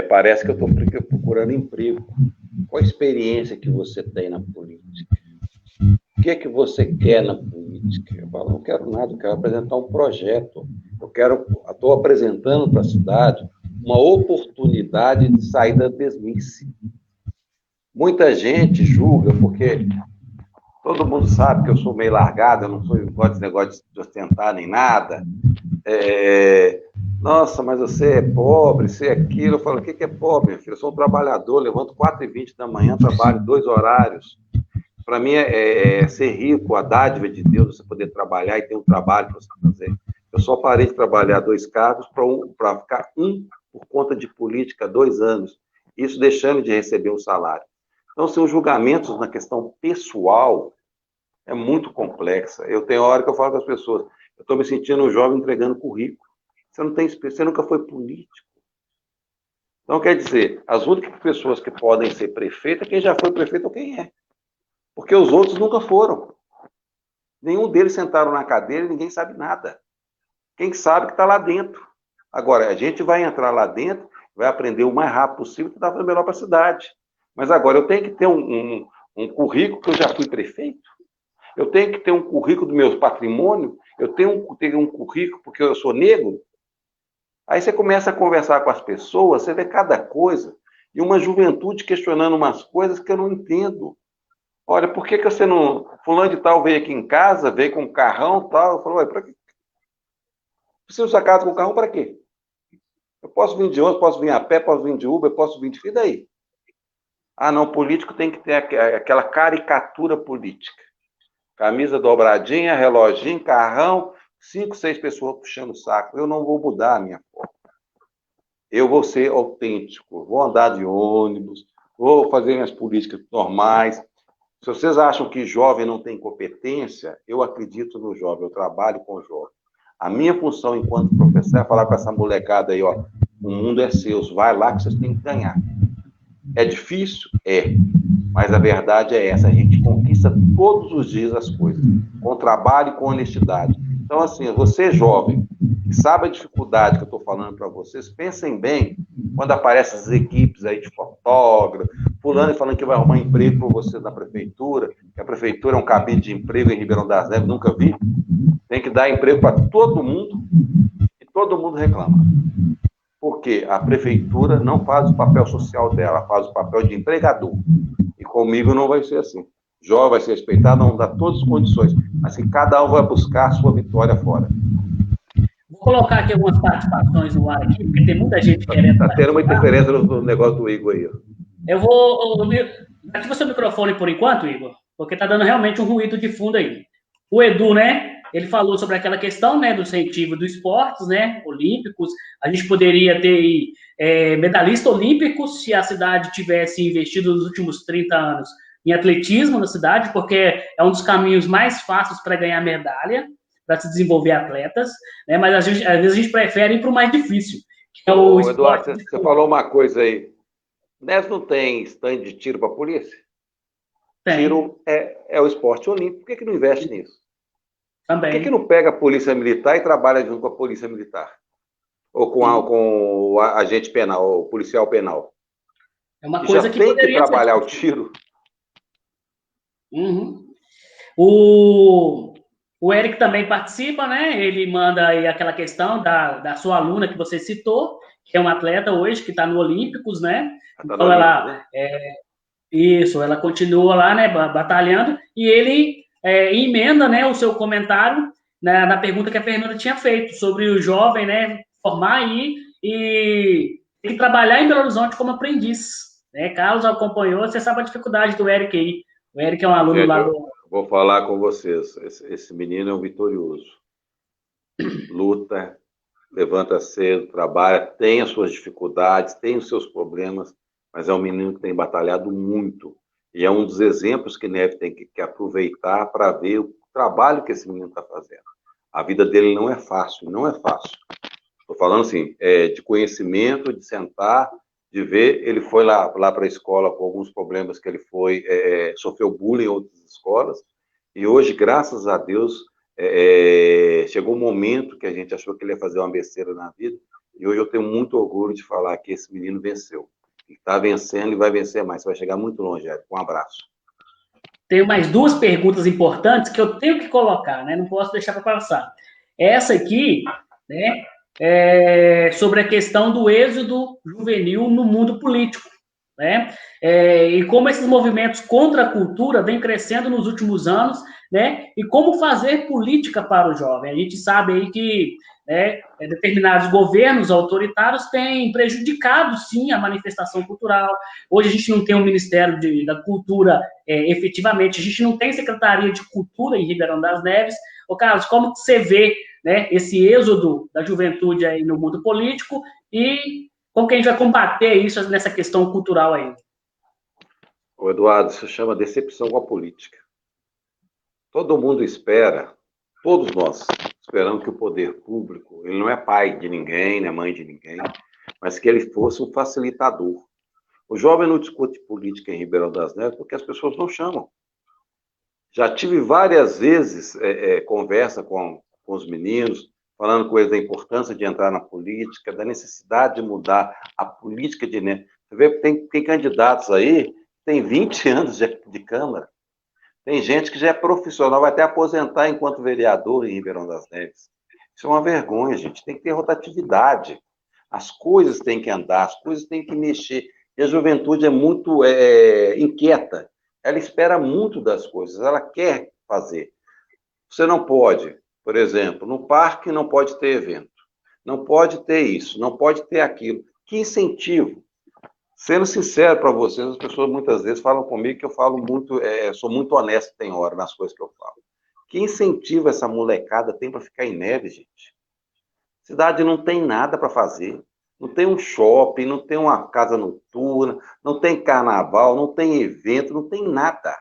parece que eu estou procurando emprego. Qual a experiência que você tem na política? O que é que você quer na política? Eu falo, não quero nada, eu quero apresentar um projeto. Estou apresentando para a cidade uma oportunidade de sair da mesmice. Muita gente julga, porque todo mundo sabe que eu sou meio largado, eu não gosto desse negócio de ostentar nem nada. Nossa, mas você é pobre, você é aquilo. Eu falo, o que é pobre, meu filho? Eu sou um trabalhador, levanto 4h20 da manhã, trabalho 2 horários. Para mim é ser rico, a dádiva de Deus, você poder trabalhar e ter um trabalho para você fazer. Eu só parei de trabalhar 2 cargos para ficar por conta de política 2 anos. Isso deixando de receber um salário. Então, os julgamentos na questão pessoal é muito complexa. Eu tenho hora que eu falo com as pessoas, eu estou me sentindo um jovem entregando currículo. Você nunca foi político. Então, quer dizer, as únicas pessoas que podem ser prefeito é quem já foi prefeito ou quem é. Porque os outros nunca foram. Nenhum deles sentaram na cadeira e ninguém sabe nada. Quem sabe que está lá dentro. Agora, a gente vai entrar lá dentro, vai aprender o mais rápido possível e tentar fazer melhor para a cidade. Mas agora, eu tenho que ter um currículo que eu já fui prefeito, eu tenho que ter um currículo do meu patrimônio, eu tenho que ter um currículo porque eu sou negro. Aí você começa a conversar com as pessoas, você vê cada coisa, e uma juventude questionando umas coisas que eu não entendo. Olha, por que você não... Fulano de tal veio aqui em casa, veio com um carrão e tal. Eu falo, ué, para quê? Preciso usar casa com carrão para quê? Eu posso vir de ônibus, posso vir a pé, posso vir de Uber, posso vir de... E daí? Ah, não, político tem que ter aquela caricatura política. Camisa dobradinha, reloginho, carrão, 5, 6 pessoas puxando o saco. Eu não vou mudar a minha forma. Eu vou ser autêntico, vou andar de ônibus, vou fazer minhas políticas normais. Se vocês acham que jovem não tem competência, eu acredito no jovem, eu trabalho com o jovem. A minha função enquanto professor é falar com essa molecada aí, ó, o mundo é seu, vai lá que vocês têm que ganhar. É difícil? É. Mas a verdade é essa, a gente conquista todos os dias as coisas, com trabalho e com honestidade. Então, assim, você jovem, que sabe a dificuldade que eu estou falando para vocês, pensem bem quando aparecem as equipes aí de fotógrafo, fulano falando que vai arrumar emprego para você na prefeitura, que a prefeitura é um cabide de emprego em Ribeirão das Neves, nunca vi. Tem que dar emprego para todo mundo e todo mundo reclama. Porque a prefeitura não faz o papel social dela, faz o papel de empregador. E comigo não vai ser assim. Jovem vai ser respeitado, não dá todas as condições, mas que cada um vai buscar a sua vitória fora. Vou colocar aqui algumas participações no ar aqui, porque tem muita gente querendo participar. Está tendo uma interferência no negócio do Igor aí. Eu vou... Ativa seu microfone por enquanto, Igor, porque está dando realmente um ruído de fundo aí. O Edu, né? Ele falou sobre aquela questão, né, do incentivo dos esportes, né, olímpicos. A gente poderia ter medalhista olímpico se a cidade tivesse investido nos últimos 30 anos em atletismo na cidade, porque é um dos caminhos mais fáceis para ganhar medalha, para se desenvolver atletas, né, mas às vezes a gente prefere ir para o mais difícil, que é o esporte. Eduardo, você falou uma coisa aí. Nes não tem stand de tiro para a polícia? Tem. Tiro é o esporte olímpico. Por que não investe nisso? Também. Por que não pega a polícia militar e trabalha junto com a polícia militar? Ou com o agente penal, o policial penal? É uma coisa que tem que trabalhar o tiro. Uhum. O Eric também participa, né? Ele manda aí aquela questão da sua aluna que você citou, que é uma atleta hoje, que está no Olímpicos, né? Então ela... Isso, ela continua lá, né, batalhando, e ele emenda, né, o seu comentário na pergunta que a Fernanda tinha feito sobre o jovem, né, formar aí e trabalhar em Belo Horizonte como aprendiz, né? Carlos acompanhou, você sabe a dificuldade do Eric aí. O Eric é um aluno lá do... Vou falar com vocês, esse menino é um vitorioso. Luta, levanta cedo, trabalha, tem as suas dificuldades, tem os seus problemas, mas é um menino que tem batalhado muito. E é um dos exemplos que Neves tem que aproveitar para ver o trabalho que esse menino está fazendo. A vida dele não é fácil, não é fácil. Estou falando assim, de conhecimento, de sentar, de ver. Ele foi lá para a escola com alguns problemas que ele sofreu bullying em outras escolas, e hoje, graças a Deus, chegou um momento que a gente achou que ele ia fazer uma besteira na vida, e hoje eu tenho muito orgulho de falar que esse menino venceu. Ele está vencendo e vai vencer mais. Você vai chegar muito longe, Érico. Um abraço. Tenho mais duas perguntas importantes que eu tenho que colocar, né? Não posso deixar para passar. Essa aqui, né, é sobre a questão do êxodo juvenil no mundo político, né? E como esses movimentos contra a cultura vêm crescendo nos últimos anos, né? E como fazer política para o jovem. A gente sabe aí que, né, determinados governos autoritários têm prejudicado, sim, a manifestação cultural. Hoje a gente não tem um Ministério da Cultura efetivamente, a gente não tem Secretaria de Cultura em Ribeirão das Neves. Ô, Carlos, como que você vê, né, esse êxodo da juventude aí no mundo político e como que a gente vai combater isso nessa questão cultural aí? Ô, Eduardo, isso chama decepção com a política. Todo mundo espera, todos nós esperamos que o poder público, ele não é pai de ninguém, não é mãe de ninguém, mas que ele fosse um facilitador. O jovem não discute política em Ribeirão das Neves porque as pessoas não chamam. Já tive várias vezes conversa com os meninos, falando com eles da importância de entrar na política, da necessidade de mudar a política de Neves. Você vê que tem candidatos aí que têm 20 anos de Câmara. Tem gente que já é profissional, vai até aposentar enquanto vereador em Ribeirão das Neves. Isso é uma vergonha, gente. Tem que ter rotatividade. As coisas têm que andar, as coisas têm que mexer. E a juventude é muito inquieta. Ela espera muito das coisas, ela quer fazer. Você não pode, por exemplo, no parque não pode ter evento. Não pode ter isso, não pode ter aquilo. Que incentivo? Sendo sincero para vocês, as pessoas muitas vezes falam comigo que eu falo muito, sou muito honesto, tem hora nas coisas que eu falo. Que incentivo essa molecada tem para ficar em neve, gente? Cidade não tem nada para fazer. Não tem um shopping, não tem uma casa noturna, não tem carnaval, não tem evento, não tem nada.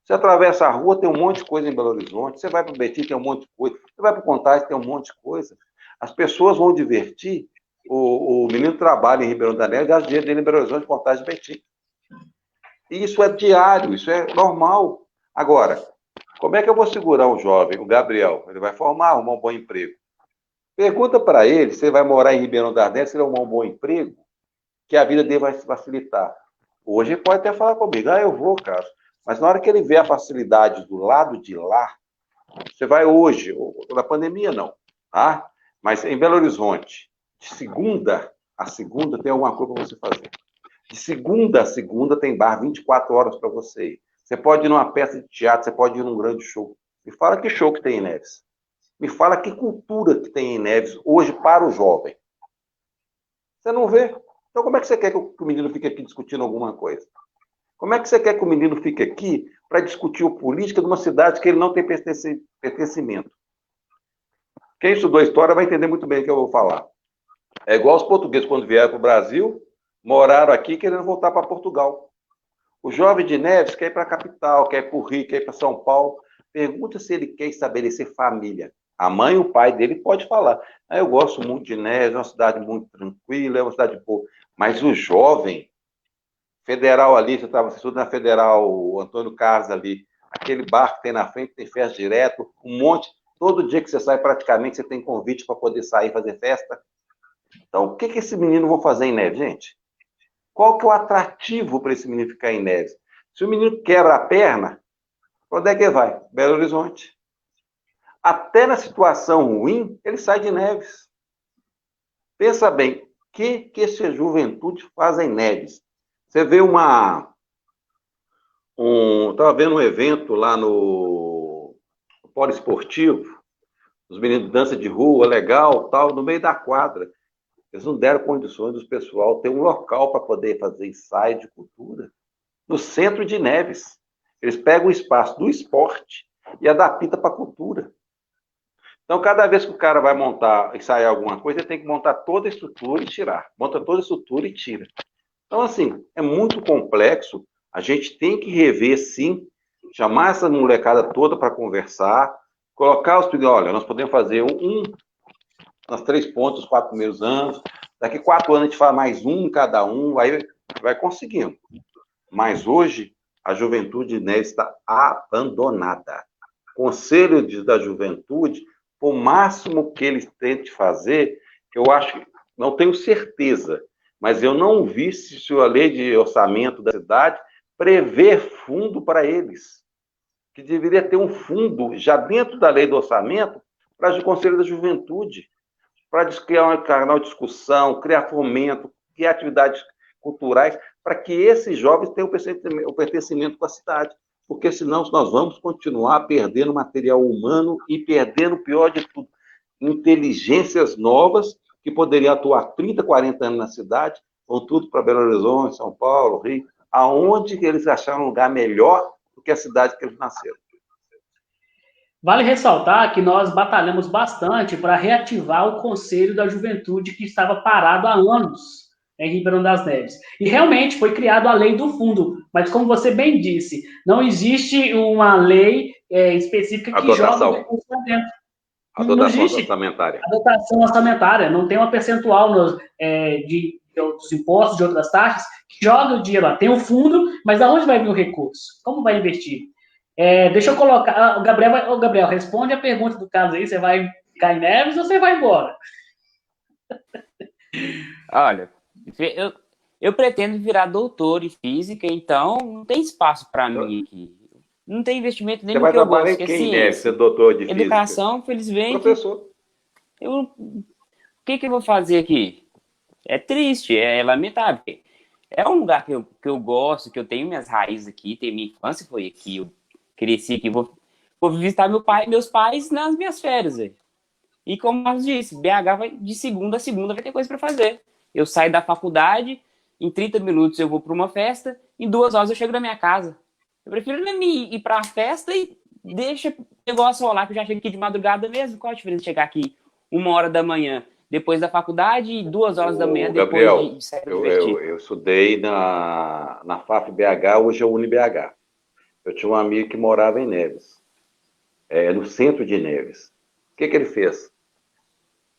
Você atravessa a rua, tem um monte de coisa em Belo Horizonte. Você vai para o Betim, tem um monte de coisa. Você vai para o Contagem, tem um monte de coisa. As pessoas vão divertir. O menino trabalha em Ribeirão da Neves, gasta dinheiro dele em Belo Horizonte, Contagem e Betim. E isso é diário, isso é normal. Agora, como é que eu vou segurar um jovem, o Gabriel? Ele vai formar, arrumar um bom emprego. Pergunta para ele se ele vai morar em Ribeirão das Neves, se ele arrumar um bom emprego, que a vida dele vai se facilitar. Hoje ele pode até falar comigo, eu vou, cara. Mas na hora que ele vê a facilidade do lado de lá, você vai hoje, na pandemia não, tá? Mas em Belo Horizonte, de segunda a segunda tem alguma coisa para você fazer. De segunda a segunda tem bar 24 horas para você ir. Você pode ir numa peça de teatro, você pode ir num grande show. Me fala que show que tem em Neves. Me fala que cultura que tem em Neves hoje para o jovem. Você não vê? Então como é que você quer que o menino fique aqui discutindo alguma coisa? Como é que você quer que o menino fique aqui para discutir a política de uma cidade que ele não tem pertencimento? Quem estudou história vai entender muito bem o que eu vou falar. É igual os portugueses quando vieram para o Brasil, moraram aqui querendo voltar para Portugal. O jovem de Neves quer ir para a capital, quer ir para o Rio, quer ir para São Paulo. Pergunta se ele quer estabelecer família. A mãe e o pai dele pode falar. Eu gosto muito de Neves, é uma cidade muito tranquila, é uma cidade boa. Mas o jovem, Federal ali, você estava assistindo na Federal, o Antônio Carlos ali, aquele bar que tem na frente, tem festa direto, um monte. Todo dia que você sai, praticamente, você tem convite para poder sair e fazer festa. Então, o que esse menino vai fazer em Neves, gente? Qual que é o atrativo para esse menino ficar em Neves? Se o menino quebra a perna, onde é que ele vai? Belo Horizonte. Até na situação ruim, ele sai de Neves. Pensa bem, o que essa juventude faz em Neves? Você vê estava vendo um evento lá no Polo Esportivo, os meninos de dança de rua, legal, tal, no meio da quadra. Eles não deram condições dos pessoal ter um local para poder fazer ensaio de cultura no centro de Neves. Eles pegam o espaço do esporte e adaptam para a cultura. Então, cada vez que o cara vai ensaiar alguma coisa, ele tem que montar toda a estrutura e tirar. Monta toda a estrutura e tira. Então, assim, é muito complexo, a gente tem que rever, sim, chamar essa molecada toda para conversar, colocar os pedidos, olha, nós podemos fazer nas 3 pontos, os 4 primeiros anos, daqui 4 anos a gente faz mais um em cada um, aí vai conseguindo. Mas hoje, a juventude de Neves está abandonada. O Conselho da Juventude, o máximo que eles tentem fazer, eu acho, não tenho certeza, mas eu não vi se a lei de orçamento da cidade prevê fundo para eles. Que deveria ter um fundo já dentro da lei do orçamento para o Conselho da Juventude, para criar um canal de discussão, criar fomento, criar atividades culturais, para que esses jovens tenham o pertencimento com a cidade. Porque senão nós vamos continuar perdendo material humano e perdendo, o pior de tudo, inteligências novas que poderiam atuar 30, 40 anos na cidade, vão tudo para Belo Horizonte, São Paulo, Rio, aonde eles acharam um lugar melhor do que a cidade que eles nasceram. Vale ressaltar que nós batalhamos bastante para reativar o Conselho da Juventude que estava parado há anos em Ribeirão das Neves. E realmente foi criada a lei do fundo, mas como você bem disse, não existe uma lei específica que joga o recurso para dentro. A dotação orçamentária. A dotação orçamentária, não tem uma percentual de outros impostos, de outras taxas, que joga o dinheiro lá. Tem o fundo, mas de onde vai vir o recurso? Como vai investir? Deixa eu colocar... Gabriel, responde a pergunta do Carlos aí. Você vai ficar em Neves ou você vai embora? Olha, eu pretendo virar doutor em física, então não tem espaço para mim aqui. Não tem investimento nenhum que eu gosto. Você vai trabalhar em quem, Neves? Ser doutor de física? Educação, felizmente. Professor. O que eu vou fazer aqui? É triste, é lamentável. É um lugar que eu gosto, que eu tenho minhas raízes aqui, minha infância foi aqui, eu cresci aqui, vou visitar meus pais nas minhas férias. Véio. E como o Marcos disse, BH de segunda a segunda vai ter coisa para fazer. Eu saio da faculdade, em 30 minutos eu vou para uma festa, em 2 horas eu chego na minha casa. Eu prefiro ir para a festa e deixa o negócio rolar, que eu já chego aqui de madrugada mesmo. Qual a diferença de chegar aqui 1h da manhã depois da faculdade e 2 horas da manhã depois Gabriel, de sair eu estudei na FAF BH, hoje é o UniBH. Eu tinha um amigo que morava em Neves, no centro de Neves. O que ele fez?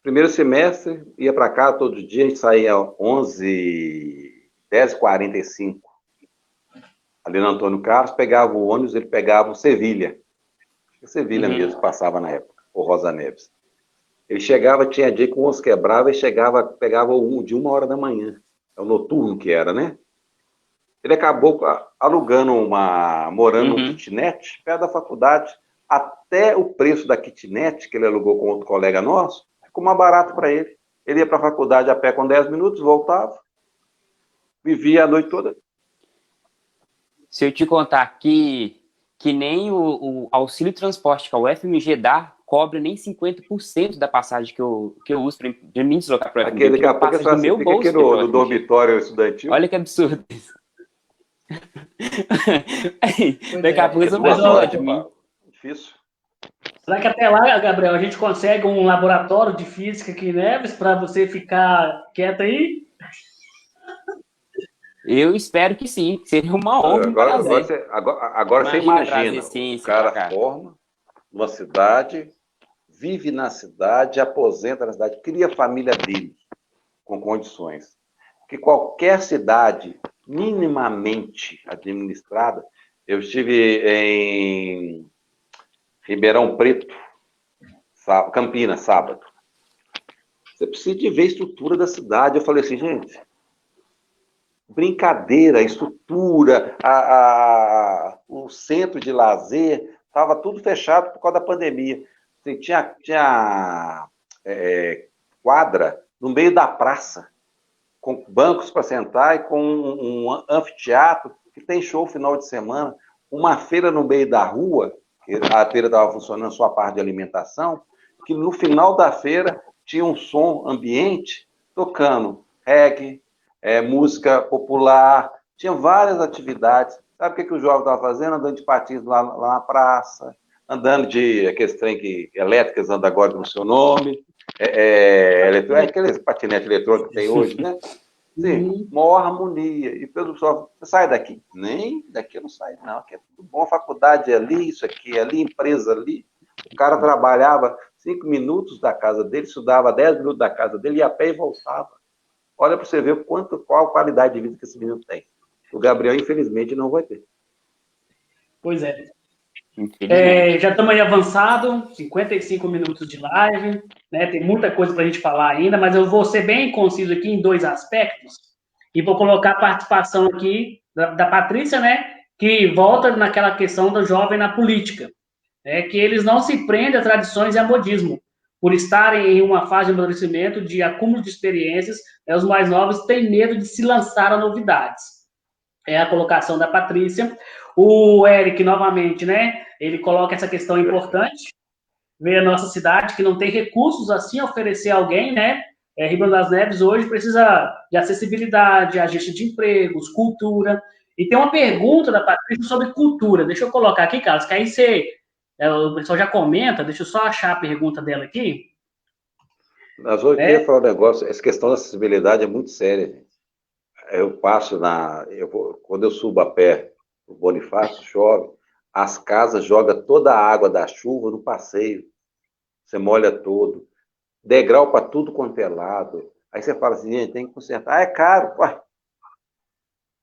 Primeiro semestre, ia para cá todo dia, a gente saía 10h45, ali no Antônio Carlos, pegava o ônibus, ele pegava o Sevilha. Sevilha mesmo, passava na época, o Rosa Neves. Ele chegava, tinha dia que o ônibus quebrava, e pegava de 1h da manhã. É o noturno que era, né? Ele acabou alugando morando num kitnet, perto da faculdade, até o preço da kitnet, que ele alugou com outro colega nosso, ficou mais barato para ele. Ele ia para a faculdade a pé com 10 minutos, voltava, vivia a noite toda. Se eu te contar que nem o auxílio transporte que a UFMG dá, cobra nem 50% da passagem que eu uso para me deslocar para o UFMG. Daqui a pouco do meu bolso aqui no dormitório estudantil. Olha que absurdo isso. Daqui a pouco eu vou de mim. Difícil. Será que até lá, Gabriel, a gente consegue um laboratório de física aqui em Neves para você ficar quieto aí? Eu espero que sim. Seria uma honra. Agora você imagina, o cara forma numa cidade, vive na cidade, aposenta na cidade, cria a família dele com condições. Que qualquer cidade minimamente administrada, eu estive em Ribeirão Preto, Campinas, sábado. Você precisa de ver a estrutura da cidade. Eu falei assim, gente, brincadeira, a estrutura, o centro de lazer, estava tudo fechado por causa da pandemia. Assim, tinha quadra no meio da praça, com bancos para sentar e com um anfiteatro que tem show final de semana, uma feira no meio da rua, que a feira estava funcionando sua parte de alimentação, que no final da feira tinha um som ambiente tocando reggae, música popular, tinha várias atividades. Sabe o que o jovem estava fazendo? Andando de patins lá na praça, andando de aqueles trem elétricos, andando agora no seu nome, aqueles patinetes eletrônicos que tem hoje, né? Sim, maior harmonia. E pelo pessoal, você sai daqui? Nem daqui eu não saio, não. Aqui é tudo bom, faculdade ali, isso aqui ali, empresa ali. O cara trabalhava 5 minutos da casa dele, estudava 10 minutos da casa dele, ia a pé e voltava. Olha para você ver qual a qualidade de vida que esse menino tem. O Gabriel, infelizmente, não vai ter. Pois é. Infelizmente. Já estamos aí avançado, 55 minutos de live, né? Tem muita coisa para a gente falar ainda, mas eu vou ser bem conciso aqui em 2 aspectos e vou colocar a participação aqui da Patrícia, né? Que volta naquela questão do jovem na política, né? Que eles não se prendem a tradições e a modismo. Por estarem em uma fase de amadurecimento, de acúmulo de experiências, né, os mais novos têm medo de se lançar a novidades. É a colocação da Patrícia. O Eric, novamente, né? Ele coloca essa questão importante. Ver a nossa cidade, que não tem recursos assim a oferecer a alguém, né? Ribeirão das Neves hoje precisa de acessibilidade, agência de empregos, cultura. E tem uma pergunta da Patrícia sobre cultura. Deixa eu colocar aqui, Carlos, que aí o pessoal já comenta. Deixa eu só achar a pergunta dela aqui. Mas eu queria falar um negócio, essa questão da acessibilidade é muito séria, gente. Eu passo quando eu subo a pé do Bonifácio, chove, as casas jogam toda a água da chuva no passeio. Você molha todo. Degrau para tudo quanto é lado. Aí você fala assim, gente, tem que consertar. Ah, é caro. Ué.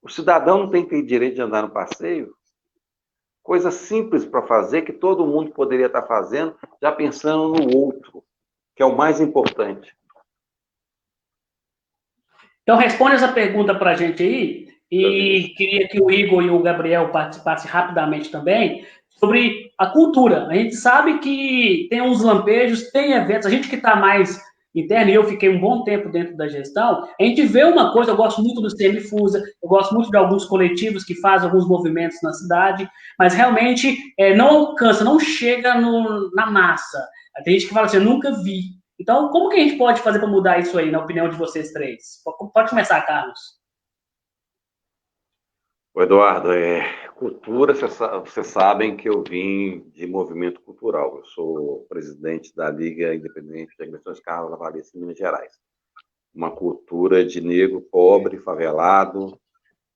O cidadão não tem que ter direito de andar no passeio? Coisa simples para fazer que todo mundo poderia estar fazendo, já pensando no outro, que é o mais importante. Então, responde essa pergunta para a gente aí, e queria que o Igor e o Gabriel participassem rapidamente também, sobre a cultura. A gente sabe que tem uns lampejos, tem eventos, a gente que está mais interno, e eu fiquei um bom tempo dentro da gestão, a gente vê uma coisa, eu gosto muito do Semifusa, eu gosto muito de alguns coletivos que fazem alguns movimentos na cidade, mas realmente não alcança, não chega na massa. Tem gente que fala assim, eu nunca vi. Então, como que a gente pode fazer para mudar isso aí, na opinião de vocês três? Pode começar, Carlos. O Eduardo, cultura, vocês sabem que eu vim de movimento cultural. Eu sou presidente da Liga Independente de Agressões Carlos Lavalice, em Minas Gerais. Uma cultura de negro, pobre, favelado.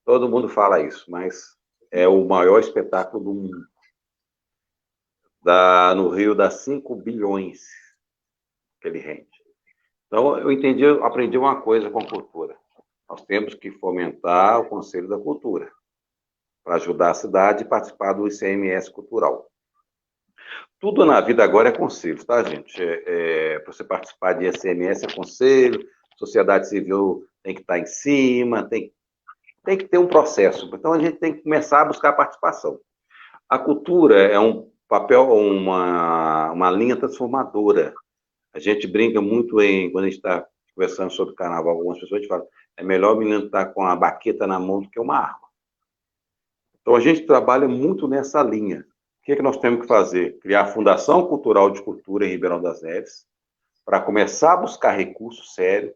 Todo mundo fala isso, mas é o maior espetáculo do mundo. No Rio dá 5 bilhões que ele rende. Então, eu aprendi uma coisa com cultura. Nós temos que fomentar o Conselho da Cultura para ajudar a cidade a participar do ICMS cultural. Tudo na vida agora é conselho, tá, gente? Para você participar de ICMS é conselho, sociedade civil tem que estar em cima, tem que ter um processo. Então, a gente tem que começar a buscar a participação. A cultura é um papel, uma linha transformadora. A gente brinca muito quando a gente está conversando sobre carnaval, algumas pessoas falam, é melhor o menino estar com a baqueta na mão do que uma arma. Então, a gente trabalha muito nessa linha. O que nós temos que fazer? Criar a Fundação Cultural de Cultura em Ribeirão das Neves, para começar a buscar recursos sérios,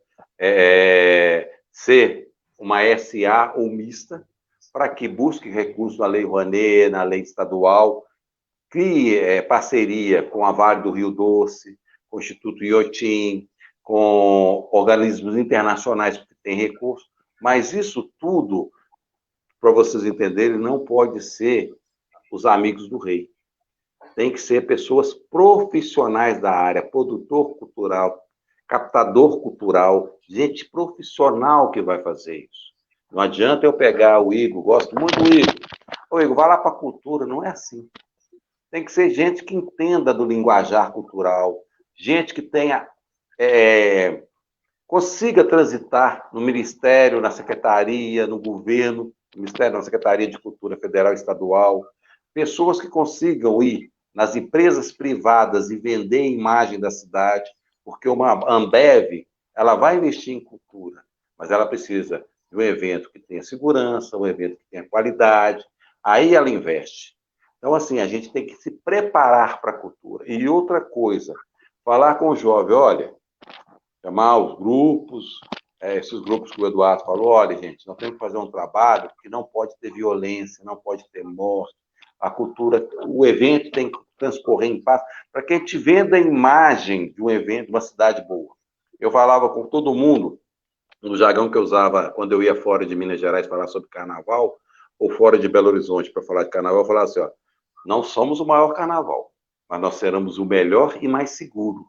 ser uma SA ou mista, para que busque recursos na Lei Rouanet, na lei estadual, crie parceria com a Vale do Rio Doce, com o Instituto Iotim, com organismos internacionais que têm recursos, mas isso tudo, para vocês entenderem, não pode ser os amigos do rei. Tem que ser pessoas profissionais da área, produtor cultural, captador cultural, gente profissional que vai fazer isso. Não adianta eu pegar o Igor, gosto muito do Igor. Ô, Igor, vai lá para a cultura, não é assim. Tem que ser gente que entenda do linguajar cultural, gente que tenha, consiga transitar no Ministério, na Secretaria, no governo, no Ministério, na Secretaria de Cultura Federal e Estadual, pessoas que consigam ir nas empresas privadas e vender a imagem da cidade, porque uma Ambev, ela vai investir em cultura, mas ela precisa de um evento que tenha segurança, um evento que tenha qualidade, aí ela investe. Então, assim, a gente tem que se preparar para a cultura. E outra coisa, falar com o jovem, olha, chamar os grupos, esses grupos que o Eduardo falou, olha, gente, nós temos que fazer um trabalho que não pode ter violência, não pode ter morte, a cultura, o evento tem que transcorrer em paz, para que a gente venda a imagem de um evento, de uma cidade boa. Eu falava com todo mundo, no jargão que eu usava quando eu ia fora de Minas Gerais falar sobre carnaval, ou fora de Belo Horizonte para falar de carnaval, eu falava assim, ó, não somos o maior carnaval, mas nós seremos o melhor e mais seguro.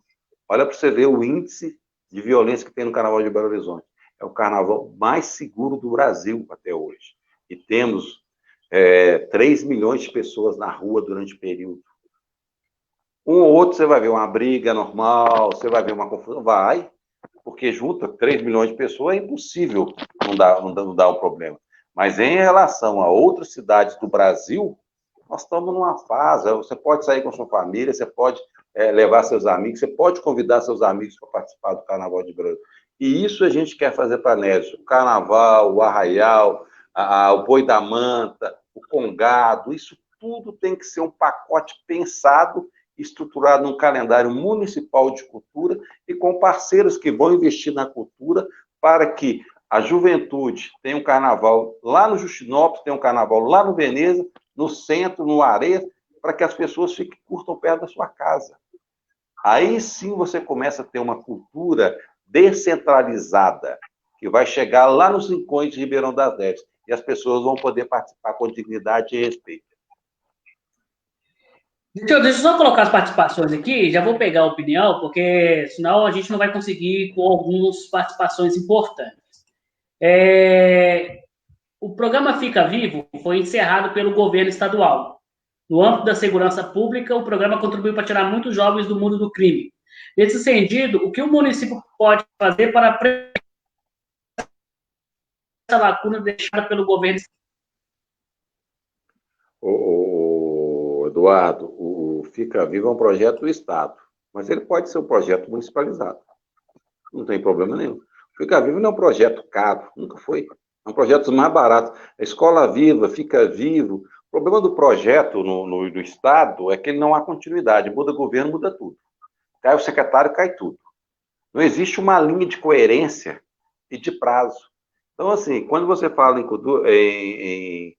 Olha para você ver o índice de violência que tem no carnaval de Belo Horizonte. É o carnaval mais seguro do Brasil até hoje. E temos 3 milhões de pessoas na rua durante o período. Um ou outro você vai ver uma briga normal, você vai ver uma confusão, vai, porque junta 3 milhões de pessoas é impossível não dar um problema. Mas em relação a outras cidades do Brasil, nós estamos numa fase, você pode sair com sua família, você pode levar seus amigos, você pode convidar seus amigos para participar do Carnaval de Brasil. E isso a gente quer fazer para Nécio. O Carnaval, o Arraial, o Boi da Manta, o Congado, isso tudo tem que ser um pacote pensado, estruturado num calendário municipal de cultura e com parceiros que vão investir na cultura para que a juventude tenha um carnaval lá no Justinópolis, tenha um carnaval lá no Veneza, no centro, no Areia, para que as pessoas curtam perto da sua casa. Aí sim você começa a ter uma cultura descentralizada, que vai chegar lá nos rincões de Ribeirão das Neves, e as pessoas vão poder participar com dignidade e respeito. Deixa eu só colocar as participações aqui, já vou pegar a opinião, porque senão a gente não vai conseguir com algumas participações importantes. O programa Fica Vivo foi encerrado pelo governo estadual. No âmbito da segurança pública, o programa contribuiu para tirar muitos jovens do mundo do crime. Nesse sentido, o que o município pode fazer para preencher essa lacuna deixada pelo governo? Eduardo, o Fica Vivo é um projeto do Estado, mas ele pode ser um projeto municipalizado. Não tem problema nenhum. O Fica Vivo não é um projeto caro, nunca foi. É um projeto mais barato. A Escola Viva, Fica Vivo. O problema do projeto no Estado é que ele não há continuidade. Muda governo, muda tudo. Cai o secretário, cai tudo. Não existe uma linha de coerência e de prazo. Então, assim, quando você fala em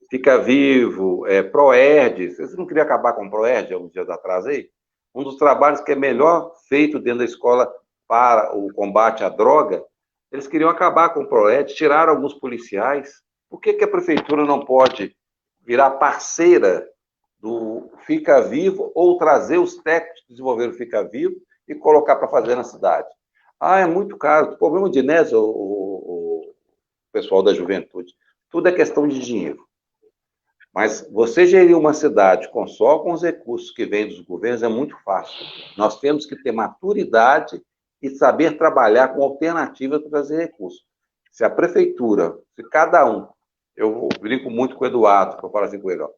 Fica Vivo, Proerd, vocês não queriam acabar com o Proerd alguns dias atrás aí? Um dos trabalhos que é melhor feito dentro da escola para o combate à droga, eles queriam acabar com o Proerd, tiraram alguns policiais. Por que a prefeitura não pode virar parceira do Fica Vivo ou trazer os técnicos que desenvolveram o Fica Vivo e colocar para fazer na cidade? É muito caro. O problema de Inés, o pessoal da juventude, tudo é questão de dinheiro. Mas você gerir uma cidade só com os recursos que vêm dos governos é muito fácil. Nós temos que ter maturidade e saber trabalhar com alternativas para trazer recursos. Se a prefeitura, se cada um, eu brinco muito com o Eduardo, que eu falo assim com ele, ó,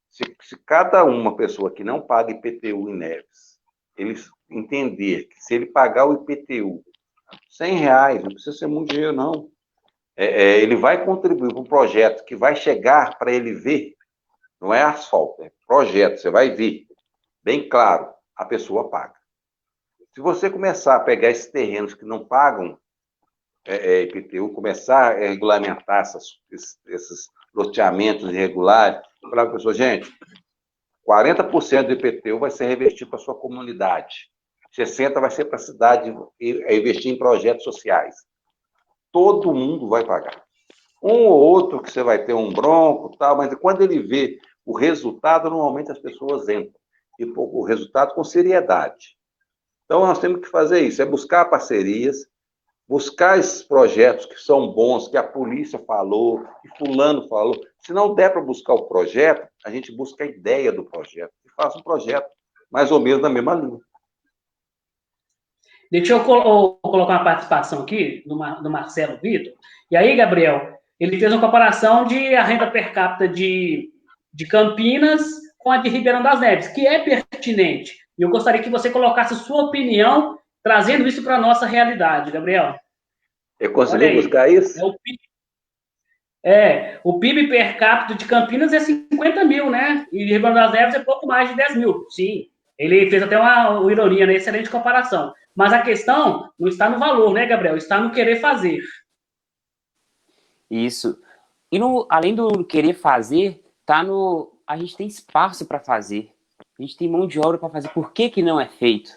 se cada uma pessoa que não paga IPTU em Neves, eles entender que se ele pagar o IPTU R$ 100, não precisa ser muito dinheiro, não. Ele vai contribuir para um projeto que vai chegar para ele ver, não é asfalto, é projeto, você vai ver, bem claro, a pessoa paga. Se você começar a pegar esses terrenos que não pagam IPTU, começar a regulamentar esses loteamentos irregulares, falar para a pessoa, gente, 40% do IPTU vai ser revestido para a sua comunidade, 60% vai ser para a cidade investir em projetos sociais. Todo mundo vai pagar. Um ou outro que você vai ter um bronco, tal, mas quando ele vê o resultado, normalmente as pessoas entram. E o resultado com seriedade. Então, nós temos que fazer isso, é buscar parcerias, buscar esses projetos que são bons, que a polícia falou, que fulano falou. Se não der para buscar o projeto, a gente busca a ideia do projeto e faça um projeto mais ou menos na mesma linha. Deixa eu colocar uma participação aqui do Marcelo Vitor. E aí, Gabriel, ele fez uma comparação de a renda per capita de Campinas com a de Ribeirão das Neves, que é pertinente. E eu gostaria que você colocasse sua opinião, trazendo isso para a nossa realidade, Gabriel. Eu consegui buscar isso? O PIB per capita de Campinas é 50 mil, né? E de Ribeirão das Neves é pouco mais de 10 mil. Sim, ele fez até uma ironia, né? Excelente comparação. Mas a questão não está no valor, né, Gabriel? Está no querer fazer. Isso. E além do querer fazer, a gente tem espaço para fazer. A gente tem mão de obra para fazer. Por que não é feito?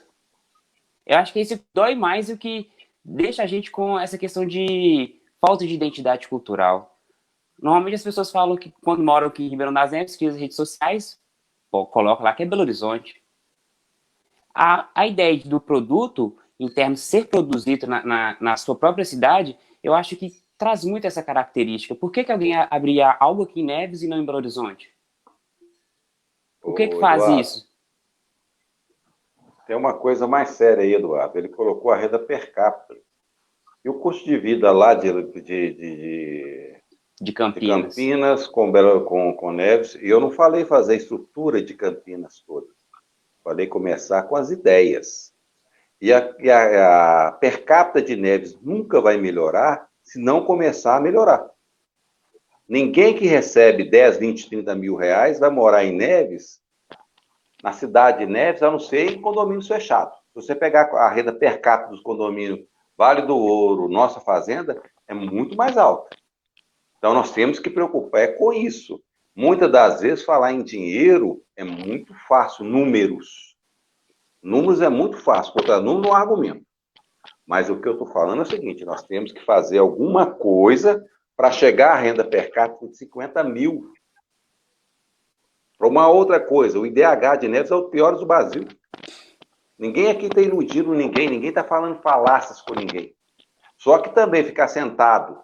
Eu acho que isso dói mais do que deixa a gente com essa questão de falta de identidade cultural. Normalmente as pessoas falam que quando moram aqui em Ribeirão das Neves, que as redes sociais, colocam lá que é Belo Horizonte. A ideia do produto, em termos de ser produzido na sua própria cidade, eu acho que traz muito essa característica. Por que alguém abriria algo aqui em Neves e não em Belo Horizonte? O que faz Eduardo, isso? tem uma coisa mais séria aí, Eduardo. Ele colocou a renda per capita. E o custo de vida lá de Campinas com Neves, e eu não falei fazer a estrutura de Campinas toda. Falei começar com as ideias. E a per capita de Neves nunca vai melhorar se não começar a melhorar. Ninguém que recebe 10, 20, 30 mil reais vai morar em Neves, na cidade de Neves, a não ser em condomínios fechados. Se você pegar a renda per capita dos condomínios Vale do Ouro, Nossa Fazenda, é muito mais alta. Então, nós temos que preocupar com isso. Muitas das vezes, falar em dinheiro é muito fácil, números. Números é muito fácil, botar número no argumento. Mas o que eu estou falando é o seguinte, nós temos que fazer alguma coisa para chegar à renda per capita de 50 mil. Para uma outra coisa, o IDH de Neves é o pior do Brasil. Ninguém aqui está iludindo ninguém está falando falácias com ninguém. Só que também ficar sentado,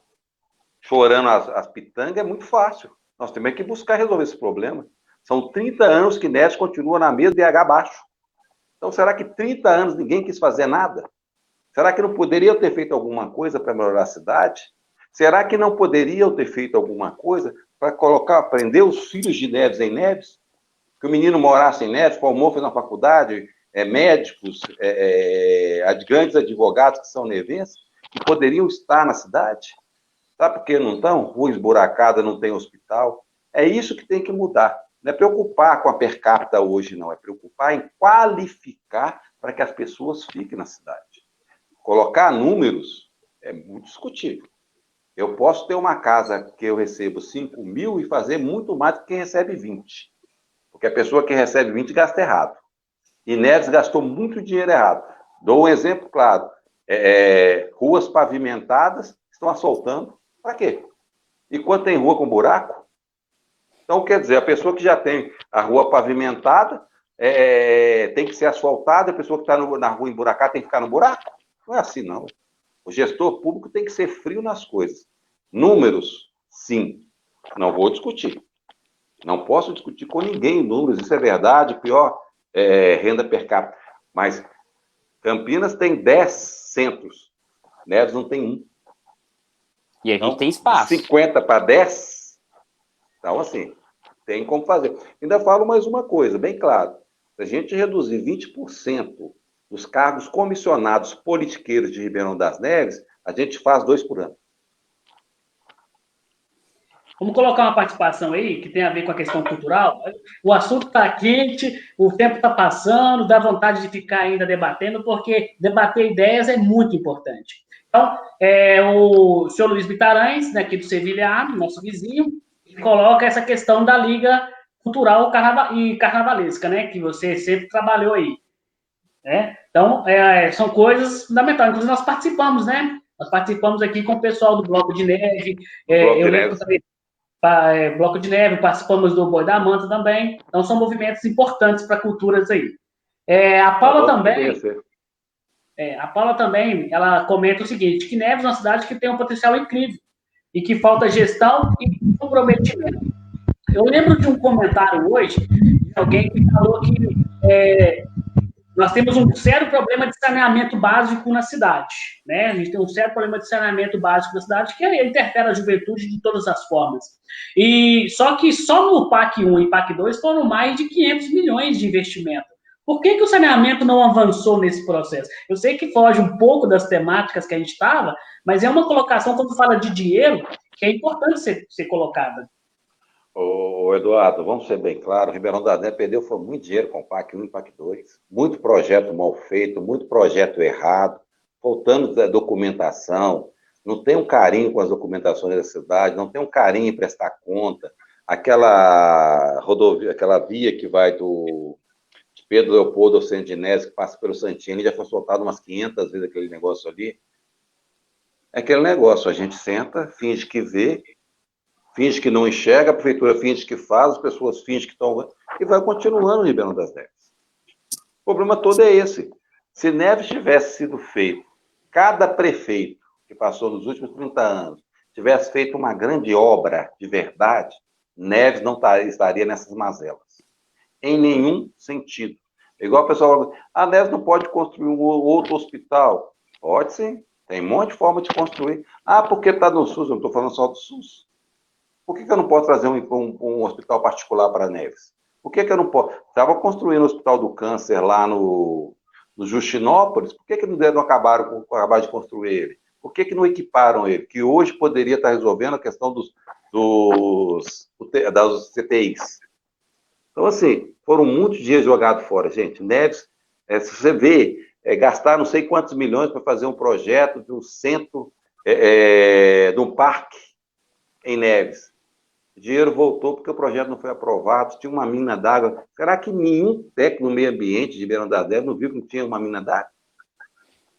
chorando as pitangas, é muito fácil. Nós temos que buscar resolver esse problema. São 30 anos que Neves continua na mesma IDH baixo. Então, será que 30 anos ninguém quis fazer nada? Será que não poderia ter feito alguma coisa para melhorar a cidade? Será que não poderiam ter feito alguma coisa para prender os filhos de Neves em Neves? Que o menino morasse em Neves, formou, fez uma faculdade, médicos, grandes advogados que são nevenses, que poderiam estar na cidade. Sabe por que não estão? Rua esburacada, não tem hospital. É isso que tem que mudar. Não é preocupar com a per capita hoje, não. É preocupar em qualificar para que as pessoas fiquem na cidade. Colocar números é muito discutível. Eu posso ter uma casa que eu recebo 5 mil e fazer muito mais do que quem recebe 20. Porque a pessoa que recebe 20 gasta errado. E Neves gastou muito dinheiro errado. Dou um exemplo claro. Ruas pavimentadas estão asfaltando. Para quê? E quando tem rua com buraco? Então, quer dizer, a pessoa que já tem a rua pavimentada tem que ser asfaltada, a pessoa que está na rua emburacada tem que ficar no buraco? Não é assim, não. O gestor público tem que ser frio nas coisas. Números, sim. Não vou discutir. Não posso discutir com ninguém números, isso é verdade, pior, renda per capita. Mas Campinas tem 10 centros, Neves não tem um. E a gente tem espaço. 50 para 10, então assim, tem como fazer. Ainda falo mais uma coisa, bem claro, se a gente reduzir 20% dos cargos comissionados politiqueiros de Ribeirão das Neves, a gente faz 2 por ano. Vamos colocar uma participação aí que tem a ver com a questão cultural. O assunto está quente, o tempo está passando, dá vontade de ficar ainda debatendo, porque debater ideias é muito importante. Então, o senhor Luiz Bitarães, aqui do Sevilha, nosso vizinho, coloca essa questão da Liga Cultural e Carnavalesca, né, que você sempre trabalhou aí. Né? Então, são coisas fundamentais. Inclusive, nós participamos, né? Nós participamos aqui com o pessoal do Bloco de Neve. Eu lembro também. Bloco de Neve, participamos do Boi da Manta também. Então, são movimentos importantes para culturas aí. A Paula também, ela comenta o seguinte, que Neves é uma cidade que tem um potencial incrível e que falta gestão e comprometimento. Eu lembro de um comentário hoje de alguém que falou que nós temos um sério problema de saneamento básico na cidade, né? A gente tem um sério problema de saneamento básico na cidade que interfere a juventude de todas as formas. E só que só no PAC 1 e PAC 2 foram mais de 500 milhões de investimento. Por que o saneamento não avançou nesse processo? Eu sei que foge um pouco das temáticas que a gente estava, mas é uma colocação, quando fala de dinheiro, que é importante ser colocada. Ô, Eduardo, vamos ser bem claros, Ribeirão das Neves perdeu foi muito dinheiro com o PAC 1 e PAC 2, muito projeto mal feito, muito projeto errado, faltando da documentação, não tem um carinho com as documentações da cidade, não tem um carinho em prestar conta, aquela rodovia, aquela via que vai de Pedro Leopoldo ao Sandinés, que passa pelo Santini, já foi soltado umas 500 vezes aquele negócio ali, É aquele negócio, a gente senta, finge que vê, finge que não enxerga, a prefeitura finge que faz, as pessoas fingem que estão... E vai continuando o Ribeirão das Neves. O problema todo é esse. Se Neves tivesse sido feito, cada prefeito que passou nos últimos 30 anos tivesse feito uma grande obra de verdade, Neves não estaria nessas mazelas. Em nenhum sentido. Igual o pessoal fala, a Neves não pode construir um outro hospital. Pode sim. Tem um monte de forma de construir. Ah, porque está no SUS, eu não estou falando só do SUS. Por que eu não posso trazer um hospital particular para Neves? Por que eu não posso? Estava construindo o Hospital do Câncer lá no Justinópolis, por que não acabaram de construir ele? Por que não equiparam ele? Que hoje poderia estar resolvendo a questão das CTIs. Então, assim, foram muitos dias jogados fora, gente. Neves, se você vê, gastar não sei quantos milhões para fazer um projeto de um centro, de um parque em Neves. O dinheiro voltou porque o projeto não foi aprovado, tinha uma mina d'água. Será que nenhum técnico no meio ambiente de Ribeirão das Neves não viu que não tinha uma mina d'água?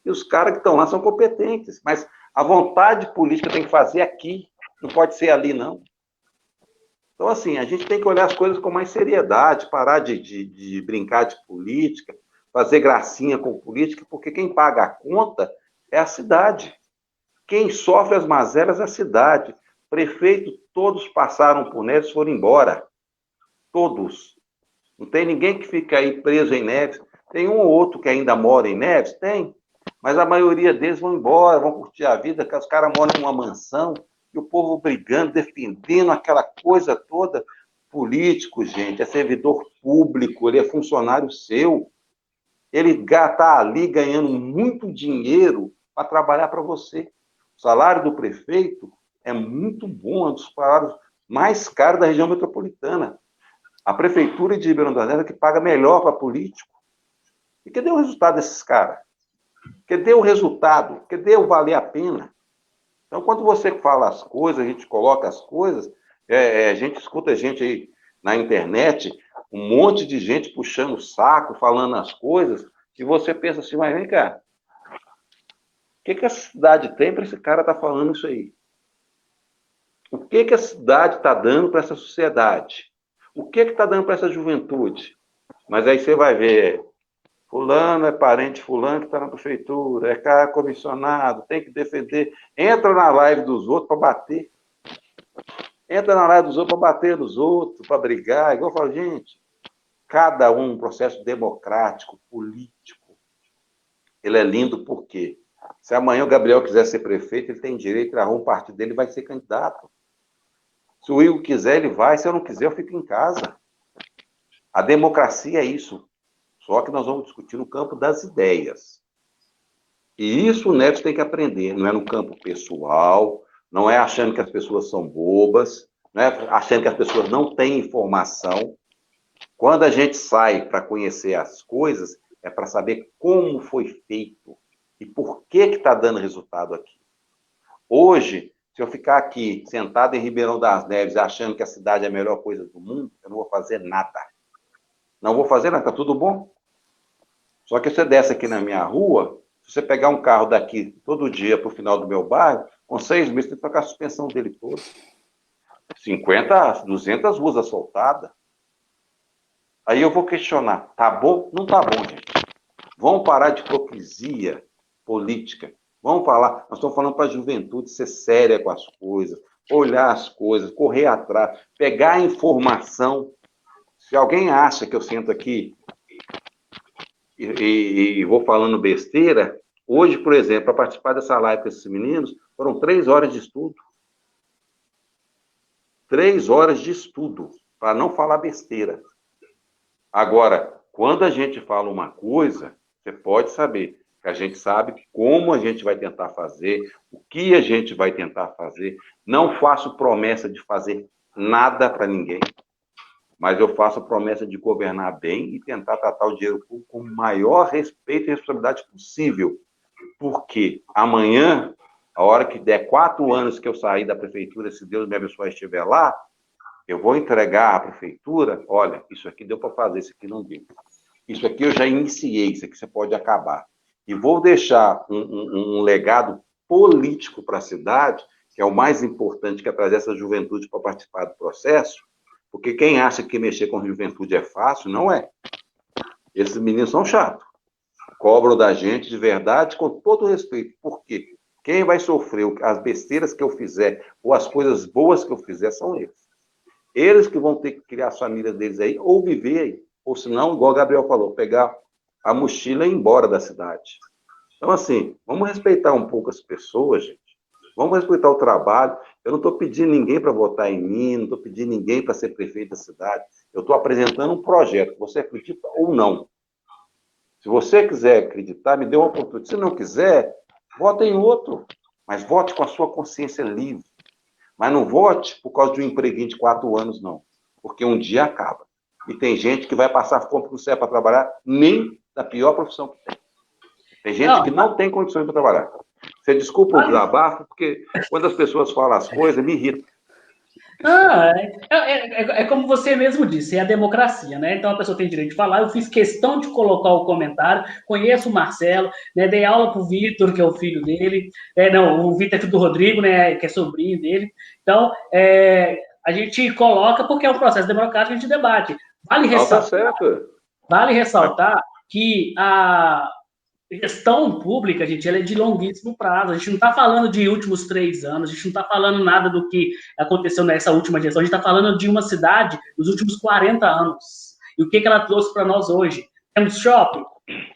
E os caras que estão lá são competentes, mas a vontade política tem que fazer aqui, não pode ser ali, não. Então, assim, a gente tem que olhar as coisas com mais seriedade, parar de brincar de política, fazer gracinha com política, porque quem paga a conta é a cidade. Quem sofre as mazelas é a cidade. Prefeito, todos passaram por Neves, foram embora. Todos. Não tem ninguém que fica aí preso em Neves. Tem um ou outro que ainda mora em Neves? Tem. Mas a maioria deles vão embora, vão curtir a vida, que os caras moram em uma mansão, e o povo brigando, defendendo aquela coisa toda. Político, gente, é servidor público, ele é funcionário seu. Ele está ali ganhando muito dinheiro para trabalhar para você. O salário do prefeito é muito bom, é um dos salários mais caros da região metropolitana. A prefeitura de Ribeirão das Neves é que paga melhor para político. E cadê o resultado desses caras? Cadê o resultado? Cadê o valer a pena? Então, quando você fala as coisas, a gente coloca as coisas, a gente escuta gente aí na internet, um monte de gente puxando o saco, falando as coisas, e você pensa assim, mas vem cá, o que a cidade tem para esse cara estar falando isso aí? O que a cidade está dando para essa sociedade? O que está dando para essa juventude? Mas aí você vai ver, fulano é parente de fulano que está na prefeitura, é cara comissionado, tem que defender. Entra na live dos outros para bater. Entra na live dos outros para bater nos outros, para brigar. Igual eu falo, gente, cada um processo democrático, político. Ele é lindo por quê? Se amanhã o Gabriel quiser ser prefeito, ele tem direito, ele arruma um partido dele e vai ser candidato. Se o Igor quiser, ele vai. Se eu não quiser, eu fico em casa. A democracia é isso. Só que nós vamos discutir no campo das ideias. E isso o Neves tem que aprender. Não é no campo pessoal, não é achando que as pessoas são bobas, não é achando que as pessoas não têm informação. Quando a gente sai para conhecer as coisas, é para saber como foi feito e por que está dando resultado aqui. Hoje, se eu ficar aqui, sentado em Ribeirão das Neves, achando que a cidade é a melhor coisa do mundo, eu não vou fazer nada. Não vou fazer nada, tá tudo bom? Só que você desce aqui na minha rua, se você pegar um carro daqui todo dia para o final do meu bairro, com 6 meses, tem que trocar a suspensão dele toda. 50, 200 ruas asfaltadas. Aí eu vou questionar, tá bom? Não tá bom, gente. Vamos parar de hipocrisia política. Vamos falar, nós estamos falando para a juventude ser séria com as coisas, olhar as coisas, correr atrás, pegar a informação. Se alguém acha que eu sento aqui e vou falando besteira, hoje, por exemplo, para participar dessa live com esses meninos, foram 3 horas de estudo. 3 horas de estudo, para não falar besteira. Agora, quando a gente fala uma coisa, você pode saber que a gente sabe como a gente vai tentar fazer, o que a gente vai tentar fazer. Não faço promessa de fazer nada para ninguém, mas eu faço a promessa de governar bem e tentar tratar o dinheiro público com o maior respeito e responsabilidade possível. Porque amanhã, a hora que der 4 anos que eu sair da prefeitura, se Deus me abençoar e estiver lá, eu vou entregar à prefeitura, olha, isso aqui deu para fazer, isso aqui não deu. Isso aqui eu já iniciei, isso aqui você pode acabar. E vou deixar um legado político para a cidade, que é o mais importante, que é trazer essa juventude para participar do processo, porque quem acha que mexer com a juventude é fácil, não é. Esses meninos são chatos. Cobram da gente de verdade, com todo respeito. Por quê? Quem vai sofrer as besteiras que eu fizer, ou as coisas boas que eu fizer, são eles. Eles que vão ter que criar as famílias deles aí, ou viver aí. Ou senão, igual o Gabriel falou, pegar a mochila e ir embora da cidade. Então, assim, vamos respeitar um pouco as pessoas, gente. Vamos respeitar o trabalho. Eu não estou pedindo ninguém para votar em mim, não estou pedindo ninguém para ser prefeito da cidade. Eu estou apresentando um projeto. Você acredita ou não? Se você quiser acreditar, me dê uma oportunidade. Se não quiser, vote em outro. Mas vote com a sua consciência livre. Mas não vote por causa de um empreguinho de 4 anos, não. Porque um dia acaba. E tem gente que vai passar fome porque não serve para trabalhar, nem da pior profissão que tem. Tem gente que não tem condições para trabalhar. Você desculpa o desabafo, porque quando as pessoas falam as coisas, me irrita. É como você mesmo disse, é a democracia, né? Então a pessoa tem direito de falar. Eu fiz questão de colocar o comentário, conheço o Marcelo, né? Dei aula para o Vitor, que é o filho dele, o Vitor é filho do Rodrigo, né? Que é sobrinho dele. Então, a gente coloca porque é um processo democrático, a gente debate. Vale ressaltar que a gestão pública, gente, ela é de longuíssimo prazo. A gente não está falando de últimos 3 anos, a gente não está falando nada do que aconteceu nessa última gestão, a gente está falando de uma cidade dos últimos 40 anos. E o que ela trouxe para nós hoje? Temos shopping?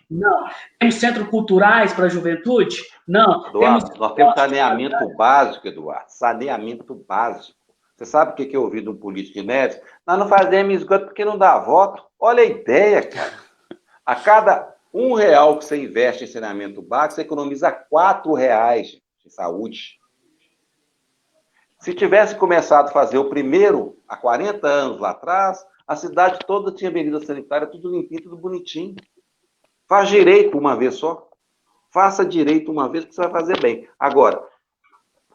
Não. Temos centros culturais para a juventude? Não. Eduardo, nós temos saneamento básico, Eduardo. Saneamento básico. Você sabe o que eu ouvi de um político de Neves? Nós não fazemos esgoto porque não dá voto. Olha a ideia, cara. A cada R$1 que você investe em saneamento básico, você economiza R$4 de saúde. Se tivesse começado a fazer o primeiro, há 40 anos lá atrás, a cidade toda tinha avenida sanitária, tudo limpinho, tudo bonitinho. Faz direito uma vez só. Faça direito uma vez que você vai fazer bem. Agora,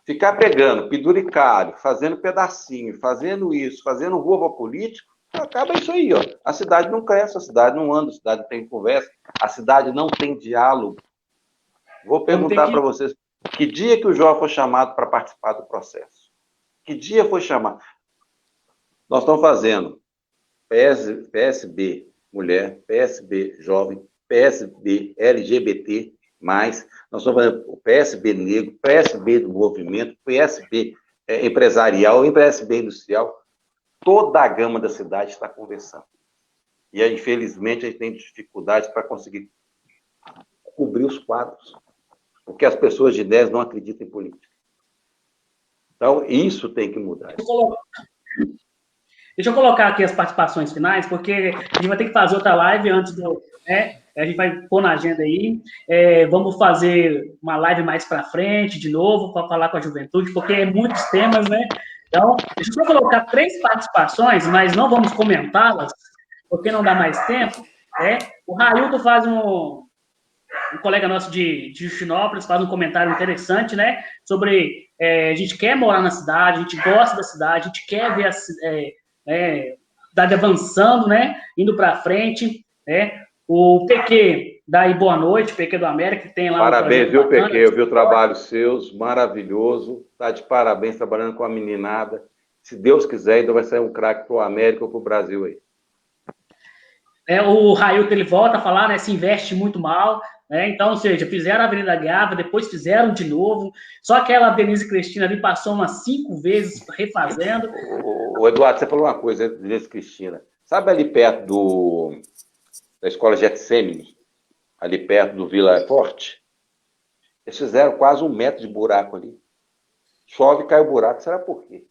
ficar pegando penduricalho, fazendo pedacinho, fazendo isso, fazendo rua para político, acaba isso aí, ó. A cidade não cresce, a cidade não anda, a cidade não tem conversa, a cidade não tem diálogo. Vou perguntar para vocês, que dia que o jovem foi chamado para participar do processo? Que dia foi chamado? Nós estamos fazendo PSB mulher, PSB jovem, PSB LGBT+, nós estamos fazendo o PSB negro, PSB do movimento, PSB empresarial, PSB industrial. Toda a gama da cidade está conversando. E, infelizmente, a gente tem dificuldade para conseguir cobrir os quadros. Porque as pessoas de 10 não acreditam em política. Então, isso tem que mudar. Deixa eu colocar aqui as participações finais, porque a gente vai ter que fazer outra live antes do... a gente vai pôr na agenda aí. Vamos fazer uma live mais para frente, de novo, para falar com a juventude, porque é muitos temas, né? Então, deixa eu só colocar 3 participações, mas não vamos comentá-las, porque não dá mais tempo. O Railton faz um colega nosso de Justinópolis faz um comentário interessante, né? Sobre a gente quer morar na cidade, a gente gosta da cidade, a gente quer ver a cidade avançando, né? Indo para frente, né? O PQ, daí boa noite, PQ do América, que tem lá... Parabéns, viu, PQ? Eu vi o trabalho seus, maravilhoso. Tá de parabéns, trabalhando com a meninada. Se Deus quiser, ainda vai sair um craque pro América ou pro Brasil aí. O Railton, ele volta a falar, né? Se investe muito mal, né? Então, ou seja, fizeram a Avenida Gávea, depois fizeram de novo. Só aquela Denise Cristina ali passou umas 5 vezes refazendo. O Eduardo, você falou uma coisa, Denise Cristina. Sabe ali perto da escola Getsemane, ali perto do Vila Forte? Eles fizeram quase 1 metro de buraco ali. Chove e cai o buraco. Será por quê?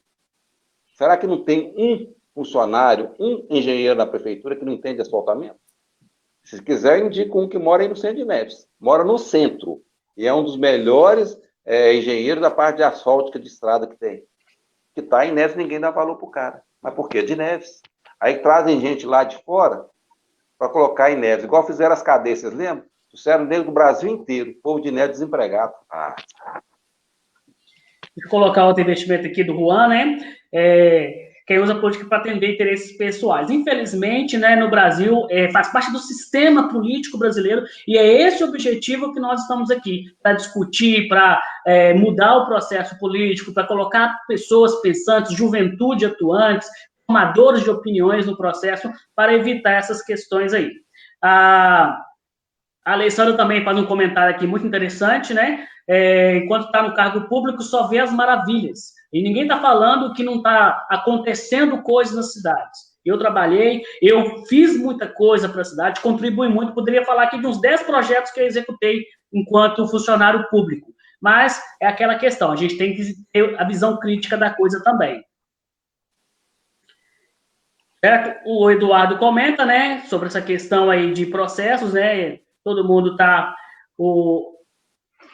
Será que não tem um funcionário, um engenheiro da prefeitura que não entende asfaltamento? Se quiser, eu indico um que mora aí no centro de Neves. Mora no centro. E é um dos melhores engenheiros da parte de asfáltica de estrada que tem. Que está em Neves, ninguém dá valor pro cara. Mas por quê? De Neves. Aí trazem gente lá de fora para colocar em Neves. Igual fizeram as cadeias, vocês lembram? Fizeram dentro do Brasil inteiro. O povo de Neves desempregado. Deixa eu colocar outro investimento aqui do Juan, né? quem usa a política para atender interesses pessoais. Infelizmente, né, no Brasil, faz parte do sistema político brasileiro, e é esse o objetivo que nós estamos aqui, para discutir, para mudar o processo político, para colocar pessoas pensantes, juventude atuantes, formadores de opiniões no processo, para evitar essas questões aí. A Alessandra também faz um comentário aqui muito interessante, né? Enquanto está no cargo público, só vê as maravilhas. E ninguém está falando que não está acontecendo coisas nas cidades. Eu trabalhei, eu fiz muita coisa para a cidade, contribuí muito. Poderia falar aqui de uns 10 projetos que eu executei enquanto funcionário público. Mas é aquela questão, a gente tem que ter a visão crítica da coisa também. Certo? O Eduardo comenta, né, sobre essa questão aí de processos, né? Todo mundo está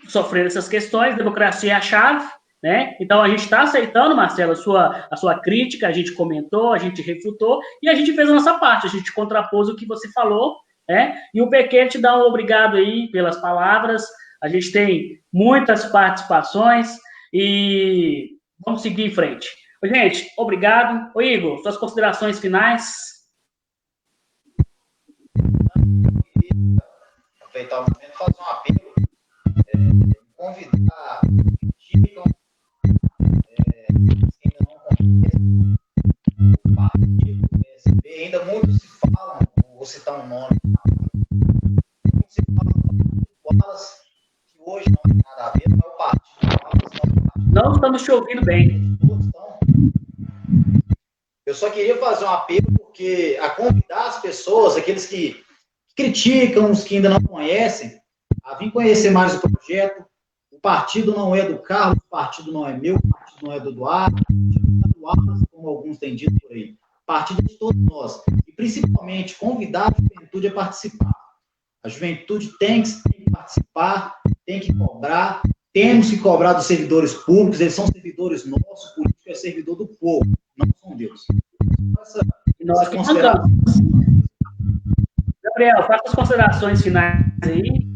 sofrendo essas questões, democracia é a chave, né? Então, a gente está aceitando, Marcelo, a sua crítica, a gente comentou, a gente refutou, e a gente fez a nossa parte, a gente contrapôs o que você falou, né? E o Pequeno te dá um obrigado aí pelas palavras, a gente tem muitas participações, e vamos seguir em frente. Gente, obrigado. Ô, Igor, suas considerações finais? Aproveitar o momento e fazer um apelo, convidar, indicam, ainda não conhecem o partido, o PSB, ainda muito se falam, vou citar um nome, muito se fala do Wallace, que hoje não tem nada a ver, não é o partido do Wallace, não estamos te ouvindo bem. Eu só queria fazer um apelo, porque a convidar as pessoas, aqueles que criticam, os que ainda não conhecem, a vir conhecer mais o projeto. O partido não é do Carlos, o partido não é meu, o partido não é do Eduardo, o partido não é do Wallace, como alguns têm dito por aí. O partido é de todos nós. E, principalmente, convidar a juventude a participar. A juventude tem que participar, tem que cobrar, temos que cobrar dos servidores públicos, eles são servidores nossos, o político é servidor do povo, não são Deus. Nós consideramos. Gabriel, faça as considerações finais aí.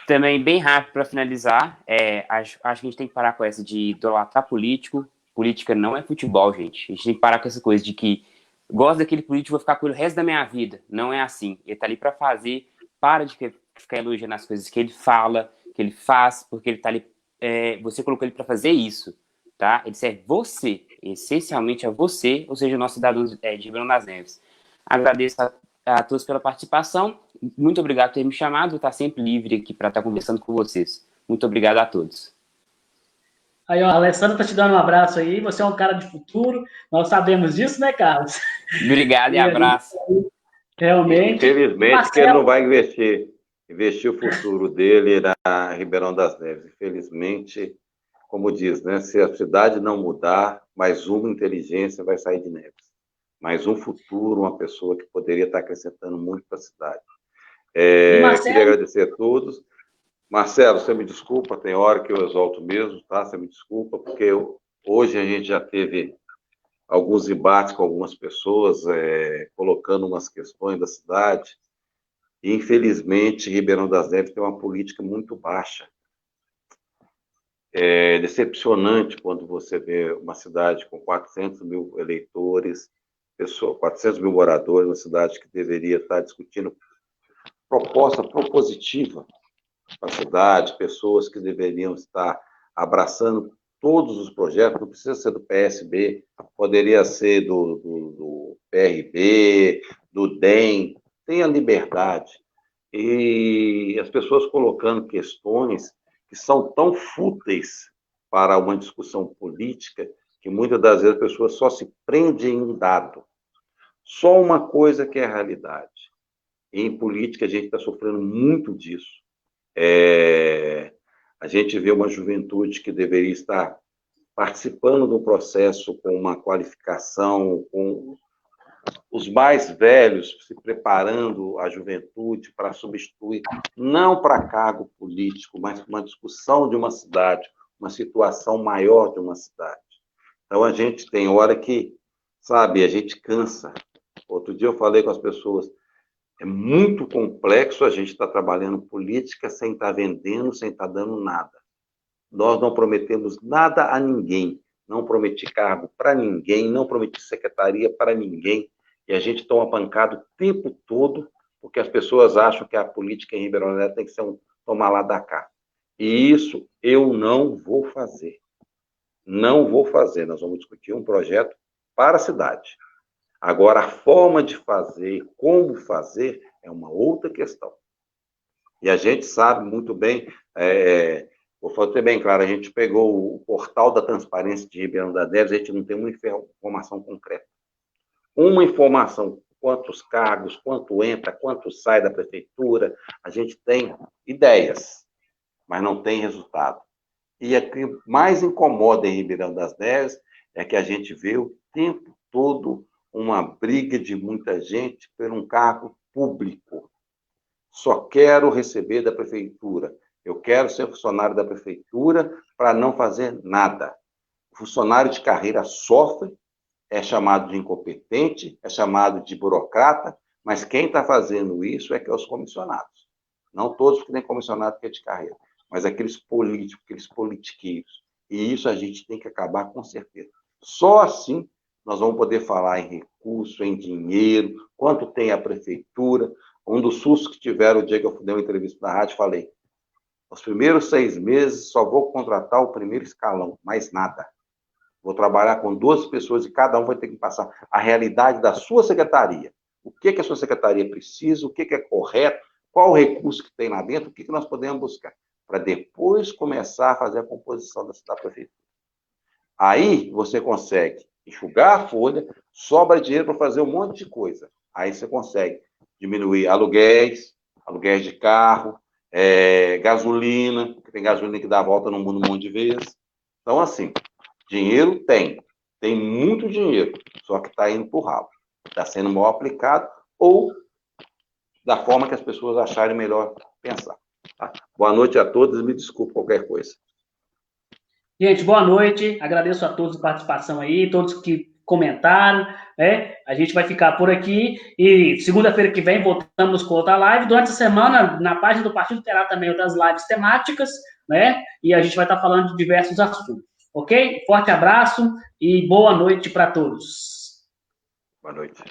Também, bem rápido para finalizar, acho que a gente tem que parar com essa de idolatrar político. Política não é futebol, gente. A gente tem que parar com essa coisa de que gosto daquele político, vou ficar com ele o resto da minha vida. Não é assim. Ele está ali para fazer. Para de ficar elogiando as coisas que ele fala, que ele faz, porque ele está ali. Você colocou ele para fazer isso, tá? Ele serve você, essencialmente a você, ou seja, nós cidadãos de Ribeirão das Neves. Agradeço a todos pela participação. Muito obrigado por ter me chamado. Vou estar sempre livre aqui para estar conversando com vocês. Muito obrigado a todos. Aí, ó, a Alessandra está te dando um abraço aí. Você é um cara de futuro. Nós sabemos disso, né, Carlos? Obrigado e abraço. Realmente. Infelizmente, Marcelo... que ele não vai investir o futuro dele na Ribeirão das Neves. Infelizmente, como diz, né? Se a cidade não mudar, mais uma inteligência vai sair de Neves. Mais um futuro, uma pessoa que poderia estar acrescentando muito para a cidade. Queria agradecer a todos. Marcelo, você me desculpa, tem hora que eu exalto mesmo, tá? Você me desculpa, porque hoje a gente já teve alguns embates com algumas pessoas, colocando umas questões da cidade, e infelizmente Ribeirão das Neves tem uma política muito baixa. É decepcionante quando você vê uma cidade com 400 mil eleitores, 400 mil moradores, uma cidade que deveria estar discutindo proposta propositiva para a cidade, pessoas que deveriam estar abraçando todos os projetos, não precisa ser do PSB, poderia ser do PRB, do DEM, tenha liberdade. E as pessoas colocando questões que são tão fúteis para uma discussão política, que muitas das vezes as pessoas só se prendem em um dado. Só uma coisa que é a realidade. E em política a gente está sofrendo muito disso. A gente vê uma juventude que deveria estar participando do processo com uma qualificação, com os mais velhos se preparando a juventude para substituir, não para cargo político, mas para uma discussão de uma cidade, uma situação maior de uma cidade. Então, a gente tem hora que, sabe, a gente cansa. Outro dia eu falei com as pessoas, é muito complexo a gente estar trabalhando política sem estar vendendo, sem estar dando nada. Nós não prometemos nada a ninguém. não prometi cargo para ninguém, não prometi secretaria para ninguém, e a gente toma pancada o tempo todo, porque as pessoas acham que a política em Ribeirão Neto tem que ser um tomar lá da cá. E isso eu não vou fazer. Não vou fazer. Nós vamos discutir um projeto para a cidade. Agora, a forma de fazer, como fazer, é uma outra questão. E a gente sabe muito bem, vou fazer bem claro, a gente pegou o portal da transparência de Ribeirão das Neves, a gente não tem uma informação concreta. Uma informação, quantos cargos, quanto entra, quanto sai da prefeitura, a gente tem ideias, mas não tem resultado. E o que mais incomoda em Ribeirão das Neves é que a gente vê o tempo todo uma briga de muita gente por um cargo público. Só quero receber da prefeitura. Eu quero ser funcionário da prefeitura para não fazer nada. O funcionário de carreira sofre, é chamado de incompetente, é chamado de burocrata, mas quem está fazendo isso é que é os comissionados. Não todos que têm comissionado que é de carreira, mas aqueles políticos, aqueles politiqueiros. E isso a gente tem que acabar com certeza. Só assim nós vamos poder falar em recurso, em dinheiro, quanto tem a prefeitura. Um dos sustos que tiveram o dia que eu dei uma entrevista na rádio, falei, os primeiros 6 meses só vou contratar o primeiro escalão, mais nada. Vou trabalhar com 12 pessoas e cada um vai ter que passar a realidade da sua secretaria. O que a sua secretaria precisa, o que é correto, qual o recurso que tem lá dentro, o que nós podemos buscar, para depois começar a fazer a composição da prefeitura. Aí você consegue enxugar a folha, sobra dinheiro para fazer um monte de coisa. Aí você consegue diminuir aluguéis de carro, gasolina, que tem gasolina que dá a volta no mundo um monte de vezes. Então, assim, dinheiro tem muito dinheiro, só que está indo para o ralo. Está sendo mal aplicado ou da forma que as pessoas acharem melhor pensar. Tá? Boa noite a todos e me desculpe qualquer coisa. Gente, boa noite. Agradeço a todos a participação aí, todos que comentaram, né? A gente vai ficar por aqui e segunda-feira que vem voltamos com outra live. Durante a semana, na página do partido, terá também outras lives temáticas, né? E a gente vai estar falando de diversos assuntos. Ok? Forte abraço e boa noite para todos. Boa noite.